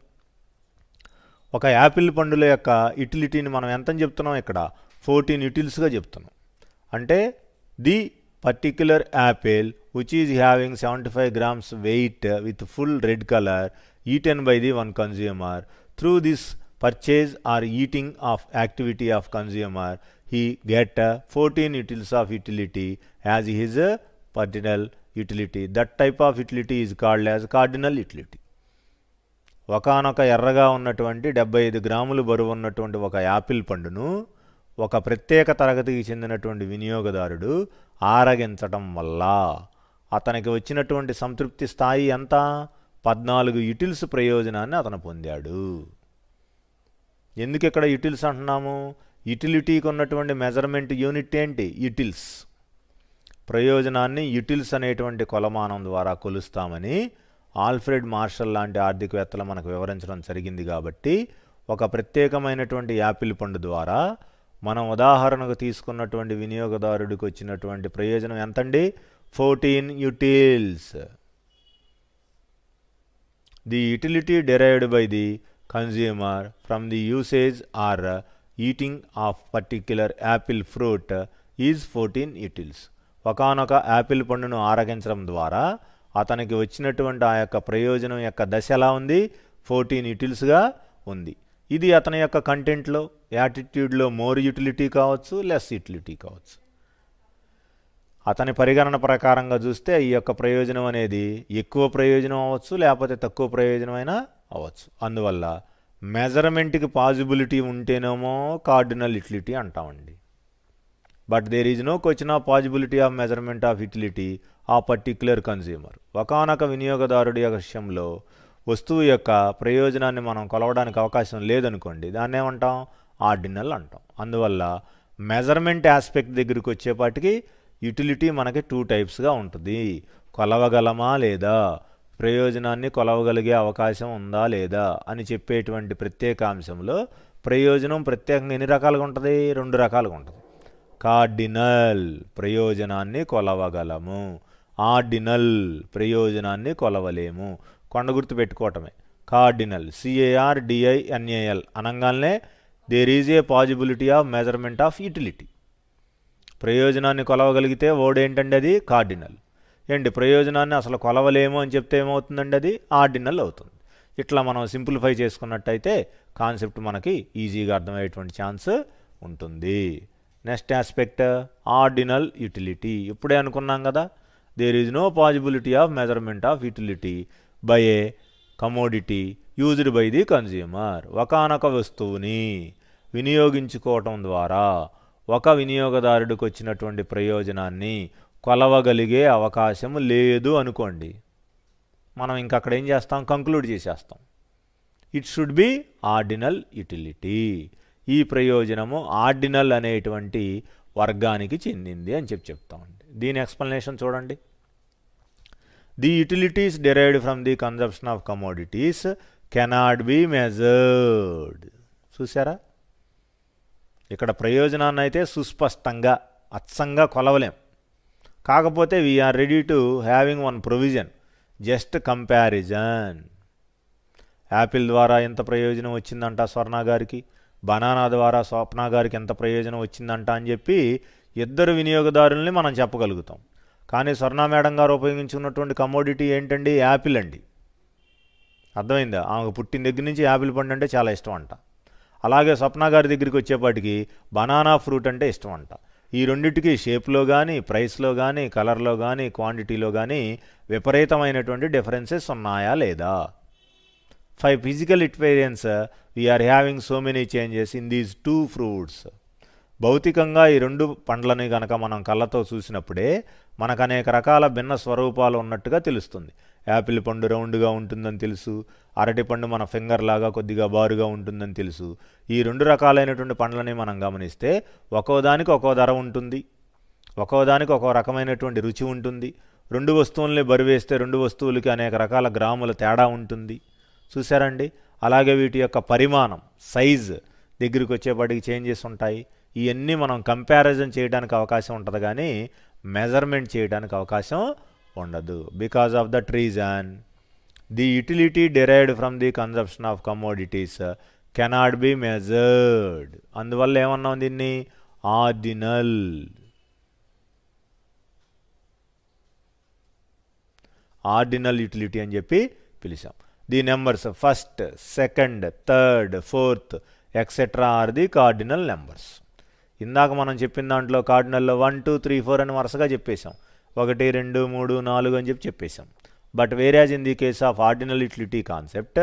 Speaker 1: ఒక యాపిల్ పండుల యొక్క యూటిలిటీని మనం ఎంతని చెప్తున్నాం, ఇక్కడ 14 యూటిల్స్గా చెప్తున్నాం. అంటే the particular Apple which is having 75 grams weight with full red color eaten by the one consumer through this purchase or eating of activity of consumer, he get 14 utils of utility as his cardinal utility. That type of utility is called as cardinal utility. ఒకానొక ఎర్రగా ఉన్నటువంటి 75 గ్రాములు బరువు ఉన్నటువంటి ఒక Apple పండును ఒక ప్రత్యేక తరగతికి చెందినటువంటి వినియోగదారుడు ఆరగించటం వల్ల అతనికి వచ్చినటువంటి సంతృప్తి స్థాయి ఎంత, 14 యూటిల్స్ ప్రయోజనాన్ని అతను పొందాడు. ఎందుకు ఇక్కడ యూటిల్స్ అంటున్నాము, యూటిలిటీకి ఉన్నటువంటి మెజర్మెంట్ యూనిట్ ఏంటి, యూటిల్స్. ప్రయోజనాన్ని యూటిల్స్ అనేటువంటి కొలమానం ద్వారా కొలుస్తామని ఆల్ఫ్రెడ్ మార్షల్ లాంటి ఆర్థికవేత్తలు మనకు వివరించడం జరిగింది. కాబట్టి ఒక ప్రత్యేకమైనటువంటి యాపిల్ పండు ద్వారా మనం ఉదాహరణకు తీసుకున్నటువంటి వినియోగదారుడికి వచ్చినటువంటి ప్రయోజనం ఎంతండి, 14 యూటిల్స్. The utility derived by the consumer from the usage or eating of particular apple fruit is 14 utils. ఒకానొక యాపిల్ పండును ఆరగించడం ద్వారా అతనికి వచ్చినటువంటి ఆ యొక్క ప్రయోజనం యొక్క దశ ఎలా ఉంది? 14 యూటిల్స్గా ఉంది. ఇది అతని యొక్క కంటెంట్లో, యాటిట్యూడ్లో మోర్ యూటిలిటీ కావచ్చు, లెస్ యూటిలిటీ కావచ్చు. అతని పరిగణన ప్రకారంగా చూస్తే ఈ యొక్క ప్రయోజనం అనేది ఎక్కువ ప్రయోజనం అవ్వచ్చు, లేకపోతే తక్కువ ప్రయోజనమైనా అవ్వచ్చు. అందువల్ల మెజర్మెంట్కి పాజిబిలిటీ ఉంటేనేమో కార్డినల్ యూటిలిటీ అంటామండి. But there is no question of possibility of measurement of utility ఆ పర్టిక్యులర్ కన్జ్యూమర్. ఒకానొక వినియోగదారుడి విషయంలో వస్తువు యొక్క ప్రయోజనాన్ని మనం కొలవడానికి అవకాశం లేదనుకోండి, దాన్ని ఏమంటాం? ఆర్డినల్ అంటాం. అందువల్ల మెజర్మెంట్ ఆస్పెక్ట్ దగ్గరికి వచ్చేపాటికి యూటిలిటీ మనకి 2 టైప్స్గా ఉంటుంది. కొలవగలమా లేదా, ప్రయోజనాన్ని కొలవగలిగే అవకాశం ఉందా లేదా అని చెప్పేటువంటి ప్రత్యేక అంశంలో ప్రయోజనం ప్రత్యేకంగా ఎన్ని రకాలుగా ఉంటుంది? 2 రకాలుగా ఉంటుంది. కార్డినల్ ప్రయోజనాన్ని కొలవగలము, ఆర్డినల్ ప్రయోజనాన్ని కొలవలేము. కొండ గుర్తు పెట్టుకోవటమే. కార్డినల్ CARDINAL అనగానే there is a possibility of measurement of utility. ప్రయోజనాన్ని కొలవగలిగితే వర్డ్ ఏంటండి? అది కార్డినల్. ఏంటి ప్రయోజనాన్ని అసలు కొలవలేము అని చెప్తే ఏమవుతుందండి? అది ఆర్డినల్ అవుతుంది. ఇట్లా మనం సింప్లిఫై చేసుకున్నట్టయితే కాన్సెప్ట్ మనకి ఈజీగా అర్థమయ్యేటువంటి ఛాన్స్ ఉంటుంది. Next aspect ordinal utility. ఇప్పుడే అనుకున్నాం కదా, there is no possibility of measurement of utility by a commodity used by the consumer. ఒకానొక వస్తువుని వినియోగించుకోవటం ద్వారా ఒక వినియోగదారుడికి వచ్చినటువంటి ప్రయోజనాన్ని కొలవగలిగే అవకాశం లేదు అనుకోండి, మనం ఇంక అక్కడ ఏం చేస్తాం? కంక్లూడ్ చేసేస్తాం. It should be ordinal utility. ఈ ప్రయోజనము ఆర్డినల్ అనేటువంటి వర్గానికి చెందింది అని చెప్తామండి. దీని ఎక్స్ప్లెనేషన్ చూడండి. The utilities derived from the consumption of commodities cannot be measured. చూసారా? ఇక్కడ ప్రయోజనాన్ని అయితే సుస్పష్టంగా అచ్చంగా కొలవలేం. కాకపోతే we are ready to having one provision, just comparison. Apple ద్వారా ఎంత ప్రయోజనం వచ్చిందంట స్వర్ణ గారికి, బనానా ద్వారా స్వప్న గారికి ఎంత ప్రయోజనం వచ్చిందంట అని చెప్పి ఇద్దరు వినియోగదారుల్ని మనం చెప్పగలుగుతాం. కానీ స్వర్ణ మేడం గారు ఉపయోగించుకున్నటువంటి కమోడిటీ ఏంటండి? యాపిల్ అండి. అర్థమైందా? ఆమెకు పుట్టిన దగ్గర నుంచి యాపిల్ పండు అంటే చాలా ఇష్టం అంట. అలాగే స్వప్న గారి దగ్గరికి వచ్చేపాటికి బనానా ఫ్రూట్ అంటే ఇష్టం అంట. ఈ రెండింటికి షేప్లో కానీ, ప్రైస్లో కానీ, కలర్లో కానీ, క్వాంటిటీలో కానీ విపరీతమైనటువంటి డిఫరెన్సెస్ ఉన్నాయా లేదా? For physical experience we are having so many changes in these 2 fruits. భౌతికంగా ఈ 2 పండ్లని కనుక మనం కళ్ళతో చూసినప్పుడే మనకు అనేక రకాల భిన్న స్వరూపాలు ఉన్నట్టుగా తెలుస్తుంది. యాపిల్ పండు రౌండ్గా ఉంటుందని తెలుసు, అరటి పండు మన ఫింగర్ లాగా కొద్దిగా బారుగా ఉంటుందని తెలుసు. ఈ 2 రకాలైనటువంటి పండ్లని మనం గమనిస్తే ఒక్కోదానికి ఒక్కో ధర ఉంటుంది, ఒక్కోదానికి ఒక్కో రకమైనటువంటి రుచి ఉంటుంది. 2 వస్తువుల్ని బరివేస్తే 2 వస్తువులకి అనేక రకాల గ్రాముల తేడా ఉంటుంది. చూసారండి? అలాగే వీటి యొక్క పరిమాణం, సైజ్ దగ్గరికి వచ్చేపాటికి చేంజెస్ ఉంటాయి. ఇవన్నీ మనం కంపారిజన్ చేయడానికి అవకాశం ఉంటుంది, కానీ మెజర్మెంట్ చేయడానికి అవకాశం ఉండదు. Because of that reason the utility derived from the consumption of commodities cannot be measured. అందువల్ల ఏమన్నాం దీన్ని? ఆర్డినల్. ఆర్డినల్ యూటిలిటీ అని చెప్పి పిలిచాం. The numbers first, second, third, fourth etcetera or the cardinal numbers. ఇందాక మనం చెప్పిన దాంట్లో కార్డినల్లో 1 2 3 4 అని వరుసగా చెప్పేశాం. 1 2 3 4 అని చెప్పేశాం. But whereas in the case of ordinal utility concept,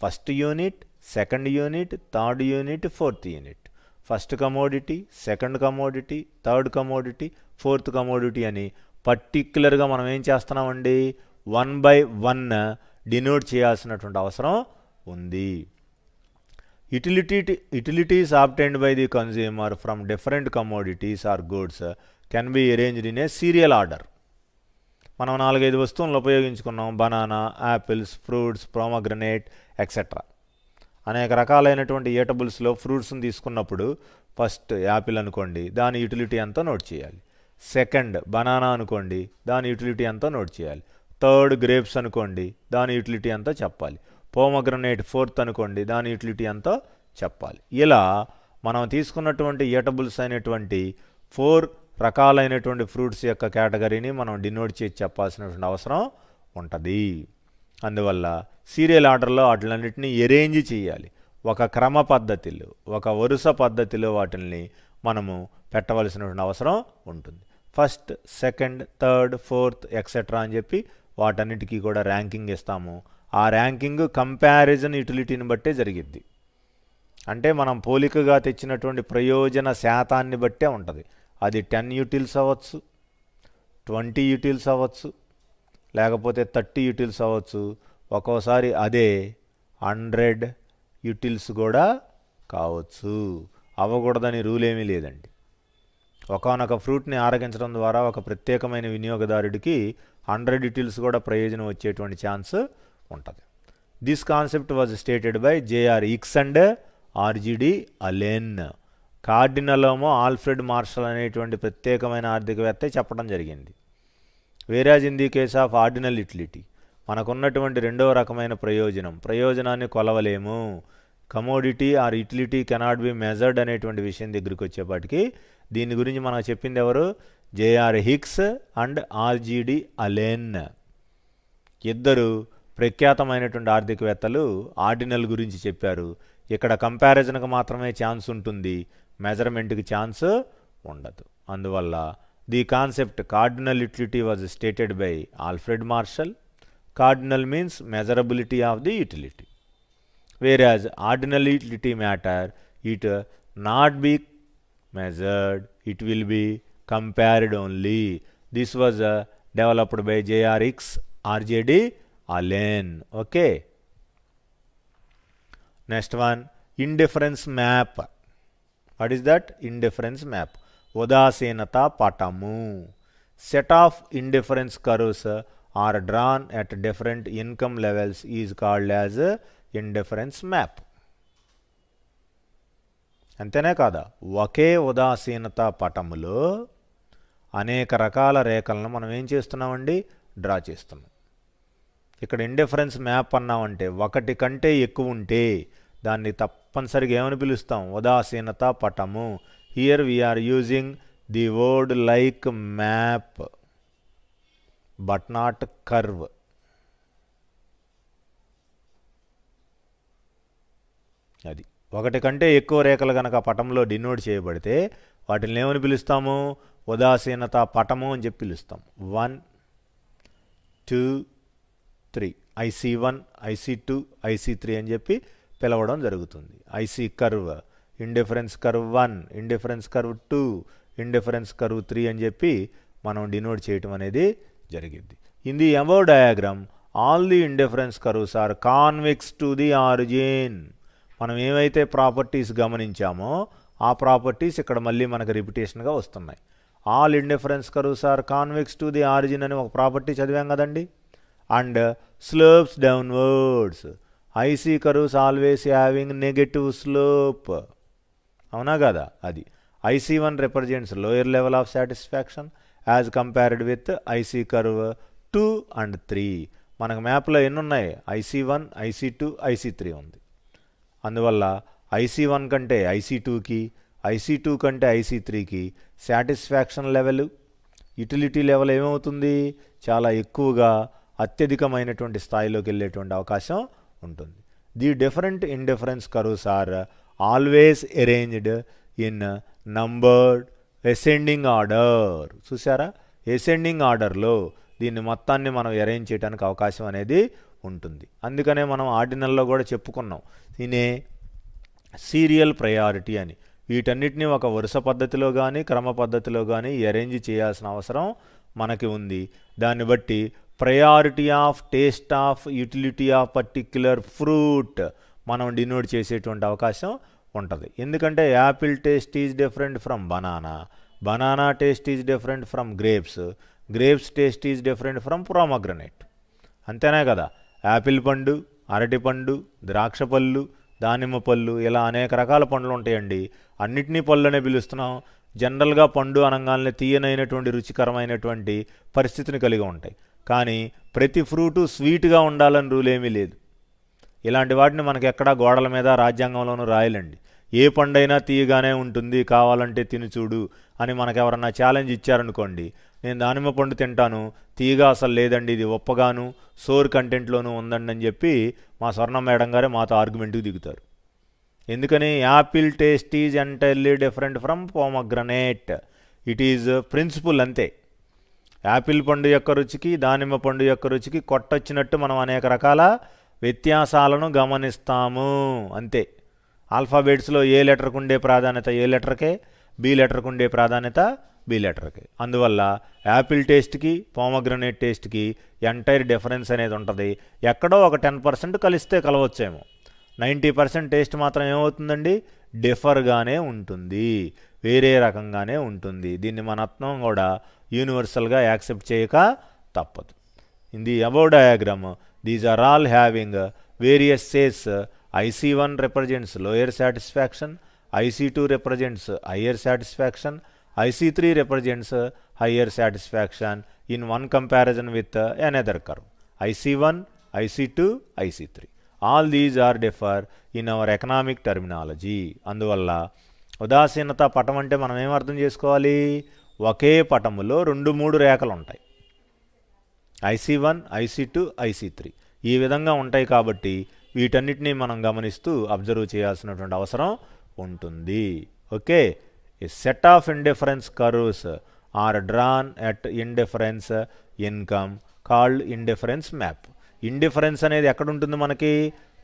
Speaker 1: first unit, second unit, third unit, fourth unit, first commodity, second commodity, third commodity, fourth commodity అని పర్టిక్యులర్గా మనం ఏం చేస్తున్నామండి? 1 by 1 డినోట్ చేయాల్సినటువంటి అవసరం ఉంది. Utilities obtained by the consumer from different commodities or goods can be arranged in a serial order. మనం 4-5 వస్తువులను ఉపయోగించుకున్నాం. Banana, apples, fruits, pomegranate etcetera. అనేక రకాలైనటువంటి ఈటబుల్స్లో ఫ్రూట్స్ని తీసుకున్నప్పుడు ఫస్ట్ యాపిల్ అనుకోండి, దాని యూటిలిటీ ఎంతో నోట్ చేయాలి. సెకండ్ బనానా అనుకోండి, దాని యూటిలిటీ ఎంతో నోట్ చేయాలి. థర్డ్ గ్రేప్స్ అనుకోండి, దాని యూటిలిటీ ఎంతో చెప్పాలి. పోమగ్రనేట్ ఫోర్త్ అనుకోండి, దాని యూటిలిటీ ఎంతో చెప్పాలి. ఇలా మనం తీసుకున్నటువంటి ఈటబుల్స్ అయినటువంటి 4 రకాలైనటువంటి ఫ్రూట్స్ యొక్క కేటగిరీని మనం డినోట్ చేసి చెప్పాల్సినటువంటి అవసరం ఉంటుంది. అందువల్ల సీరియల్ ఆర్డర్లో వాటిలన్నింటినీ అరేంజ్ చేయాలి. ఒక క్రమ పద్ధతిలో, ఒక వరుస పద్ధతిలో వాటిని మనము పెట్టవలసినటువంటి అవసరం ఉంటుంది. First, second, third, fourth etcetera అని చెప్పి వాటన్నిటికీ కూడా ర్యాంకింగ్ ఇస్తాము. ఆ ర్యాంకింగ్ కంపారిజన్ యూటిలిటీని బట్టే జరిగిద్ది. అంటే మనం పోలికగా తెచ్చినటువంటి ప్రయోజన శాతాన్ని బట్టే ఉంటుంది. అది 10 యూటిల్స్ అవ్వచ్చు, 20 యూటిల్స్ అవ్వచ్చు, లేకపోతే 30 యూటిల్స్ అవ్వచ్చు. ఒక్కోసారి అదే 100 యూటిల్స్ కూడా కావచ్చు. అవ్వకూడదని రూల్ ఏమీ లేదండి. ఒకనొక ఫ్రూట్ని ఆరగించడం ద్వారా ఒక ప్రత్యేకమైన వినియోగదారుడికి 100 యూటిల్స్ కూడా ప్రయోజనం వచ్చేటువంటి ఛాన్స్ ఉంటుంది. This concept was stated by JR Hicks and RGD Allen. కార్డినలోమో ఆల్ఫ్రెడ్ మార్షల్ అనేటువంటి ప్రత్యేకమైన ఆర్థికవేత్త చెప్పడం జరిగింది. Whereas in the case of ordinal utility, మనకున్నటువంటి రెండవ రకమైన ప్రయోజనాన్ని కొలవలేము. Commodity or utility cannot be measured అనేటువంటి విషయం దగ్గరికి వచ్చేపాటికి దీని గురించి మనకు చెప్పింది ఎవరు? JR Hicks and RGD Allen. ఇద్దరు ప్రఖ్యాతమైనటువంటి ఆర్థికవేత్తలు ఆర్డినల్ గురించి చెప్పారు. ఇక్కడ కంపారిజన్కి మాత్రమే ఛాన్స్ ఉంటుంది, మెజర్మెంట్కి ఛాన్స్ ఉండదు. అందువల్ల the concept cardinal utility was stated by Alfred Marshall. Cardinal means measurability of the utility, whereas ordinal utility matter it not be measured, it will be compared only. This was developed by J.R. Hicks, R.J.D. Allen. Okay. Next one, indifference map. What is that? Indifference map. Udasinata patamu. Set of indifference curves are drawn at different income levels is called as indifference map. అంతేనే కాదా, ఒకే ఉదాసీనత పటములో అనేక రకాల రేఖలను మనం ఏం చేస్తున్నామండి? డ్రా చేస్తున్నాం. ఇక్కడ ఇండిఫరెన్స్ మ్యాప్ అన్నామంటే ఒకటి కంటే ఎక్కువ ఉంటే దాన్ని తప్పనిసరిగా ఏమని పిలుస్తాం? ఉదాసీనత పటము. Here we are using the word like map but not curve. అది ఒకటి కంటే ఎక్కువ రేఖలు కనుక పటంలో డినోట్ చేయబడితే వాటిని ఏమని పిలుస్తాము? ఉదాసీనత పటము అని చెప్పి పిలుస్తాం. 1, 2, 3 IC1, IC2, IC3 అని చెప్పి పిలవడం జరుగుతుంది. IC curve, indifference curve 1, indifference curve 2, indifference curve 3 అని చెప్పి మనం డినోట్ చేయటం అనేది జరిగింది. In the above diagram all the indifference curves are convex to the origin. మనం ఏవైతే ప్రాపర్టీస్ గమనించామో ఆ ప్రాపర్టీస్ ఇక్కడ మళ్ళీ మనకు రిపిటేషన్గా వస్తున్నాయి. All indifference curves are convex to the origin అని ఒక ప్రాపర్టీ చదివాం కదండి. And slopes downwards. IC curves always having negative slope. అవునా కదా? అది IC1 represents lower level of satisfaction as compared with IC curve 2 and 3. మనకు మ్యాప్లో ఎన్ని ఉన్నాయి? IC1, IC2, IC3 ఉంది. అందువల్ల IC1 కంటే IC2కి, IC2 కంటే IC3కి సాటిస్ఫాక్షన్ లెవెల్, యూటిలిటీ లెవెల్ ఏమవుతుంది? చాలా ఎక్కువగా అత్యధికమైనటువంటి స్థాయిలోకి వెళ్ళేటువంటి అవకాశం ఉంటుంది. The different indifference curves are always arranged in numbered ascending order. చూసారా? అసెండింగ్ ఆర్డర్లో దీన్ని మొత్తాన్ని మనం అరేంజ్ చేయడానికి అవకాశం అనేది ఉంటుంది. అందుకనే మనం ఆర్డినల్లో కూడా చెప్పుకున్నాం దీనే సీరియల్ ప్రయారిటీ అని. వీటన్నిటిని ఒక వరుస పద్ధతిలో కానీ క్రమ పద్ధతిలో కానీ అరేంజ్ చేయాల్సిన అవసరం మనకి ఉంది. దాన్ని బట్టి priority of taste of utility of particular fruit మనం డినోట్ చేసేటువంటి అవకాశం ఉంటుంది. ఎందుకంటే Apple taste is different from banana, banana taste is different from grapes, grapes taste is different from pomegranate. అంతేనే కదా? యాపిల్ పండు, అరటి పండు, ద్రాక్ష పళ్ళు, దానిమ్మ పళ్ళు, ఇలా అనేక రకాల పండ్లు ఉంటాయండి. అన్నిటినీ పళ్ళు అనే పిలుస్తున్నాం. జనరల్గా పండు అనగానే తీయనైనటువంటి రుచికరమైనటువంటి పరిస్థితిని కలిగి ఉంటాయి. కానీ ప్రతి ఫ్రూటు స్వీట్గా ఉండాలని రూల్ ఏమీ లేదు. ఇలాంటి వాటిని మనకి ఎక్కడా గోడల మీద రాజ్యాంగంలోనూ రాయాలండి. ఏ పండైనా తీయగానే ఉంటుంది, కావాలంటే తిని చూడు అని మనకెవరన్నా ఛాలెంజ్ ఇచ్చారనుకోండి, నేను దానిమ్మ పండు తింటాను, తీయగా అసలు లేదండి, ఇది ఉప్పగాను సోర్ కంటెంట్లోనూ ఉందండి అని చెప్పి మా స్వర్ణ మేడం గారే మాతో ఆర్గ్యుమెంట్కి దిగుతారు. ఎందుకని? Apple taste is entirely different from pomegranate. It is principle అంతే. యాపిల్ పండు యొక్క రుచికి దానిమ్మ పండు యొక్క రుచికి కొట్టొచ్చినట్టు మనం అనేక రకాల వ్యత్యాసాలను గమనిస్తాము అంతే. ఆల్ఫాబెట్స్లో ఏ లెటర్కు ఉండే ప్రాధాన్యత ఏ లెటర్కే, బి లెటర్కు ఉండే ప్రాధాన్యత బి లెటర్కే. అందువల్ల యాపిల్ టేస్ట్కి పోమగ్రనేట్ టేస్ట్కి ఎంటైర్ డిఫరెన్స్ అనేది ఉంటుంది. ఎక్కడో ఒక 10% కలిస్తే కలవచ్చేమో, 90% టేస్ట్ మాత్రం ఏమవుతుందండి? డిఫర్గానే ఉంటుంది, వేరే రకంగానే ఉంటుంది. దీన్ని మన ఆత్మం కూడా యూనివర్సల్గా యాక్సెప్ట్ చేయక తప్పదు. In the above diagram these are all having various says. IC1 represents lower satisfaction, IC2 represents higher satisfaction, IC3 represents higher satisfaction in one comparison with another curve. IC1, IC2, IC3. All these are differ in our economic terminology. అందువల్ల ఉదాసీనత పటం అంటే మనం ఏం అర్థం చేసుకోవాలి? ఒకే పటములో 2-3 రేఖలు ఉంటాయి. IC1, IC2, IC3 ఈ విధంగా ఉంటాయి. కాబట్టి వీటన్నిటినీ మనం గమనిస్తూ అబ్జర్వ్ చేయాల్సినటువంటి అవసరం ఉంటుంది. Okay, a set of indifference curves are drawn at indifference income called indifference map. Indifference అనేది ఎక్కడ ఉంటుంది? మనకి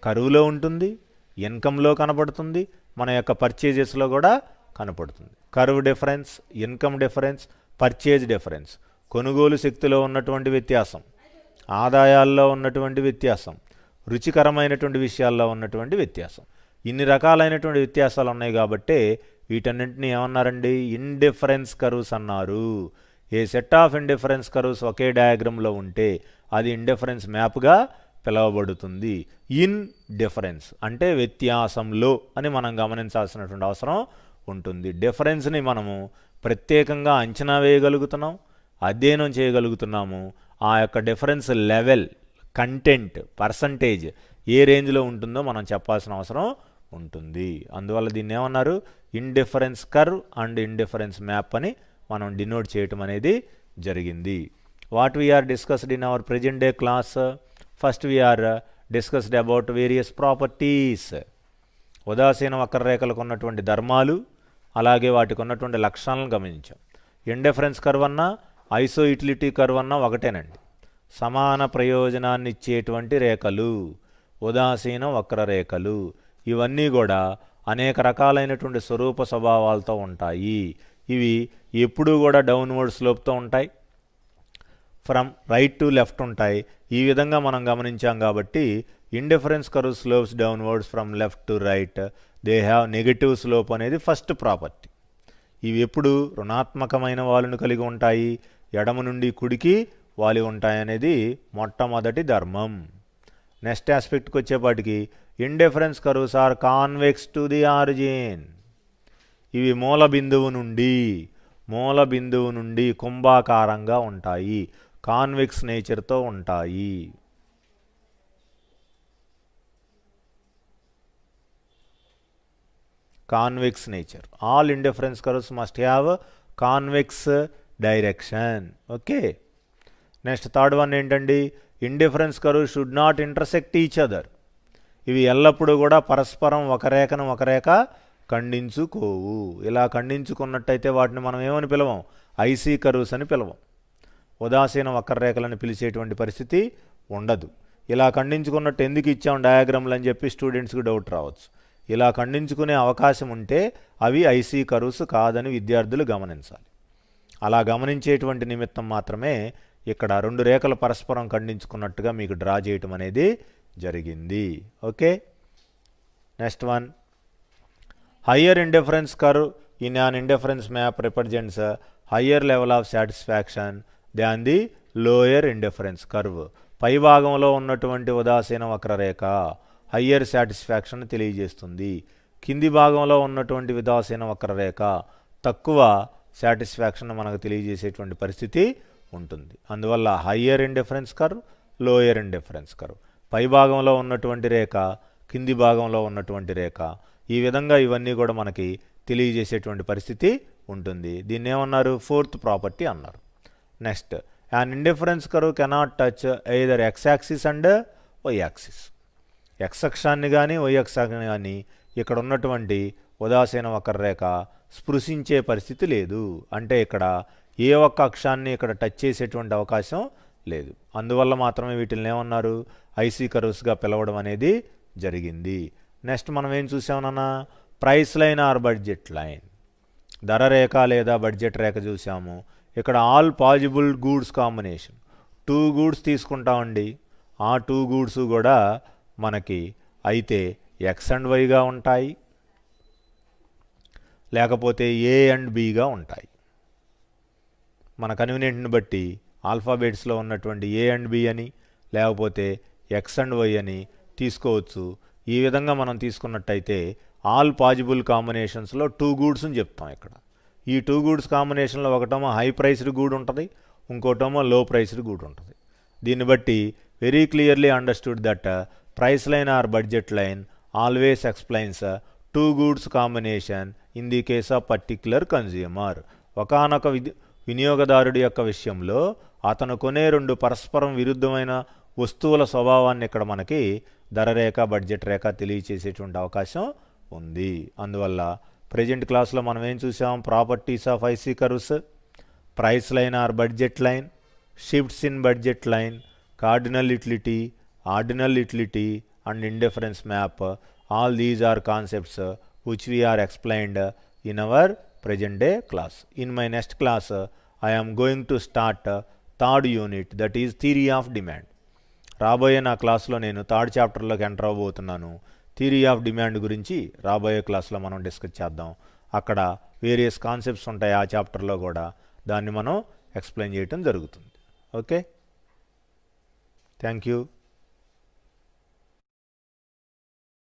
Speaker 1: కరువులో ఉంటుంది, ఇన్కంలో కనపడుతుంది, మన యొక్క పర్చేజెస్లో కూడా కనపడుతుంది. Curve difference, income difference, purchase difference, కొనుగోలు శక్తిలో ఉన్నటువంటి వ్యత్యాసం, ఆదాయాల్లో ఉన్నటువంటి వ్యత్యాసం, రుచికరమైనటువంటి విషయాల్లో ఉన్నటువంటి వ్యత్యాసం, ఇన్ని రకాలైనటువంటి వ్యత్యాసాలు ఉన్నాయి. కాబట్టి వీటన్నింటినీ ఏమన్నారండి? ఇండిఫరెన్స్ కర్వ్స్ అన్నారు. ఏ సెట్ ఆఫ్ ఇండిఫరెన్స్ కర్వ్స్ ఒకే డయాగ్రామ్లో ఉంటే అది ఇండిఫరెన్స్ మ్యాప్గా పిలువబడుతుంది. ఇన్ డిఫరెన్స్ అంటే వ్యత్యాసంలో అని మనం గమనించాల్సినటువంటి అవసరం ఉంటుంది. డిఫరెన్స్ని మనము ప్రత్యేకంగా అంచనా వేయగలుగుతున్నాం, అధ్యయనం చేయగలుగుతున్నాము. ఆ యొక్క డిఫరెన్స్ లెవెల్, కంటెంట్, పర్సంటేజ్ ఏ రేంజ్లో ఉంటుందో మనం చెప్పాల్సిన అవసరం ఉంటుంది. అందువల్ల దీన్ని ఏమన్నారు? Indifference curve and indifference map అని మనం డినోట్ చేయటం అనేది జరిగింది. What we are discussed in our present day class? First we are discussed about various properties. ఉదాసీన వక్రరేఖలకు ఉన్నటువంటి ధర్మాలు, అలాగే వాటికి ఉన్నటువంటి లక్షణాలను గమనించాం. ఇండిఫరెన్స్ కర్వ్ అన్నా ఐసో యూటిలిటీ కర్వ్ అన్నా ఒకటేనండి. సమాన ప్రయోజనాన్ని ఇచ్చేటువంటి రేఖలు ఉదాసీన వక్రరేఖలు. ఇవన్నీ కూడా అనేక రకాలైనటువంటి స్వరూప స్వభావాలతో ఉంటాయి. ఇవి ఎప్పుడూ కూడా డౌన్వర్డ్ స్లోప్తో ఉంటాయి, ఫ్రమ్ రైట్ టు లెఫ్ట్ ఉంటాయి. ఈ విధంగా మనం గమనించాం. కాబట్టి indifference curve slopes downwards from left to right. They have negative slope అనేది ఫస్ట్ ప్రాపర్టీ. ఇవి ఎప్పుడు రుణాత్మకమైన వాలును కలిగి ఉంటాయి, ఎడమ నుండి కుడికి వాలి ఉంటాయనేది మొట్టమొదటి ధర్మం. నెక్స్ట్ ఆస్పెక్ట్కి వచ్చేపాటికి indifference curves are convex to the origin. ఇవి మూల బిందువు నుండి కుంభాకారంగా ఉంటాయి, కాన్వెక్స్ నేచర్తో ఉంటాయి. Convex nature. All indifference curves must have convex direction. Okay, next third one ఏంటండి? Indifference curve should not intersect each other. ఇవి ఎల్లప్పుడూ కూడా పరస్పరం ఒక రేఖ ఖండించుకోవు. ఇలా ఖండించుకున్నట్టయితే వాటిని మనం ఏమని పిలవం? ఐసీ కర్వ్స్ అని పిలవం. ఉదాసీన వక్రరేఖలను పిలిచేటువంటి పరిస్థితి ఉండదు. ఇలా ఖండించుకున్నట్టు ఎందుకు ఇచ్చాం డయాగ్రామ్లు అని చెప్పి స్టూడెంట్స్కి డౌట్ రావచ్చు. ఇలా ఖండించుకునే అవకాశం ఉంటే అవి ఐసీ కర్వ్స్ కాదని విద్యార్థులు గమనించాలి. అలా గమనించేటువంటి నిమిత్తం మాత్రమే ఇక్కడ 2 రేఖలు పరస్పరం ఖండించుకున్నట్టుగా మీకు డ్రా చేయటం అనేది జరిగింది. Okay, next one. Higher indifference curve in an indifference map represents higher level of satisfaction than the lower indifference curve. పై భాగంలో ఉన్నటువంటి ఉదాసీన వక్రరేఖ హయ్యర్ సాటిస్ఫాక్షన్ తెలియజేస్తుంది. కింది భాగంలో ఉన్నటువంటి ఉదాసీన వక్రరేఖ తక్కువ సాటిస్ఫాక్షన్ మనకు తెలియజేసేటువంటి పరిస్థితి ఉంటుంది. అందువల్ల higher indifference curve, lower indifference curve. పై భాగంలో ఉన్నటువంటి రేఖ, కింది భాగంలో ఉన్నటువంటి రేఖ ఈ విధంగా ఇవన్నీ కూడా మనకి తెలియజేసేటువంటి పరిస్థితి ఉంటుంది. దీన్ని ఏమన్నారు? ఫోర్త్ ప్రాపర్టీ అన్నారు. Next, an indifference curve cannot touch either x axis and y axis. X అక్షాన్ని కానీ వై అక్షాన్ని కానీ ఇక్కడ ఉన్నటువంటి ఉదాసీన వక్రరేఖ స్పృశించే పరిస్థితి లేదు. అంటే ఇక్కడ ఏ ఒక్క అక్షాన్ని ఇక్కడ టచ్ చేసేటువంటి అవకాశం లేదు. అందువల్ల మాత్రమే వీటిని ఏమన్నారు? ఐసీ కర్వ్స్గా పిలవడం అనేది జరిగింది. నెక్స్ట్ మనం ఏం చూసామన్నా? Price line or budget line, ధర రేఖ లేదా బడ్జెట్ రేఖ చూసాము. ఇక్కడ all possible goods combination, 2 goods తీసుకుంటామండి. ఆ 2 గూడ్స్ కూడా మనకి అయితే ఎక్స్ అండ్ వైగా ఉంటాయి, లేకపోతే ఏ అండ్ బిగా ఉంటాయి. మన కన్వీనియంట్ని బట్టి ఆల్ఫాబెట్స్లో ఉన్నటువంటి ఏ అండ్ బి అని, లేకపోతే ఎక్స్ అండ్ వై అని తీసుకోవచ్చు. ఈ విధంగా మనం తీసుకున్నట్టయితే ఆల్ పాజిబుల్ కాంబినేషన్స్లో 2 గూడ్స్ని చెప్తాం. ఇక్కడ ఈ 2 గూడ్స్ కాంబినేషన్లో ఒకటేమో హై ప్రైస్డ్ గూడ్ ఉంటుంది, ఇంకోటేమో లో ప్రైస్డ్ గూడ్ ఉంటుంది. దీన్ని బట్టి very clearly understood that price line or budget line always explains 2 goods combination in the case of particular consumer. ఒకానొక వినియోగదారుడి యొక్క విషయంలో అతను కొనే 2 పరస్పరం విరుద్ధమైన వస్తువుల స్వభావాన్ని ఇక్కడ మనకి ధర రేఖ బడ్జెట్ రేఖ తెలియచేసేటువంటి అవకాశం ఉంది. అందువల్ల ప్రజెంట్ క్లాస్లో మనం ఏం చూసాం? Properties of IC curves, price line or budget line, shifts in budget line, cardinal utility, ordinal utility and indifference map. All these are concepts which we are explained in our present day class. In my next class, I am going to start third unit, that is theory of demand. రాబోయే నా క్లాస్లో నేను 3rd చాప్టర్లోకి enter అవ్వబోతున్నాను. Theory of demand గురించి రాబోయే క్లాస్లో మనం డిస్కస్ చేద్దాం. అక్కడ వేరియస్ కాన్సెప్ట్స్ ఉంటాయి ఆ చాప్టర్లో కూడా, దాన్ని మనం ఎక్స్ప్లెయిన్ చేయటం జరుగుతుంది. Okay, thank you.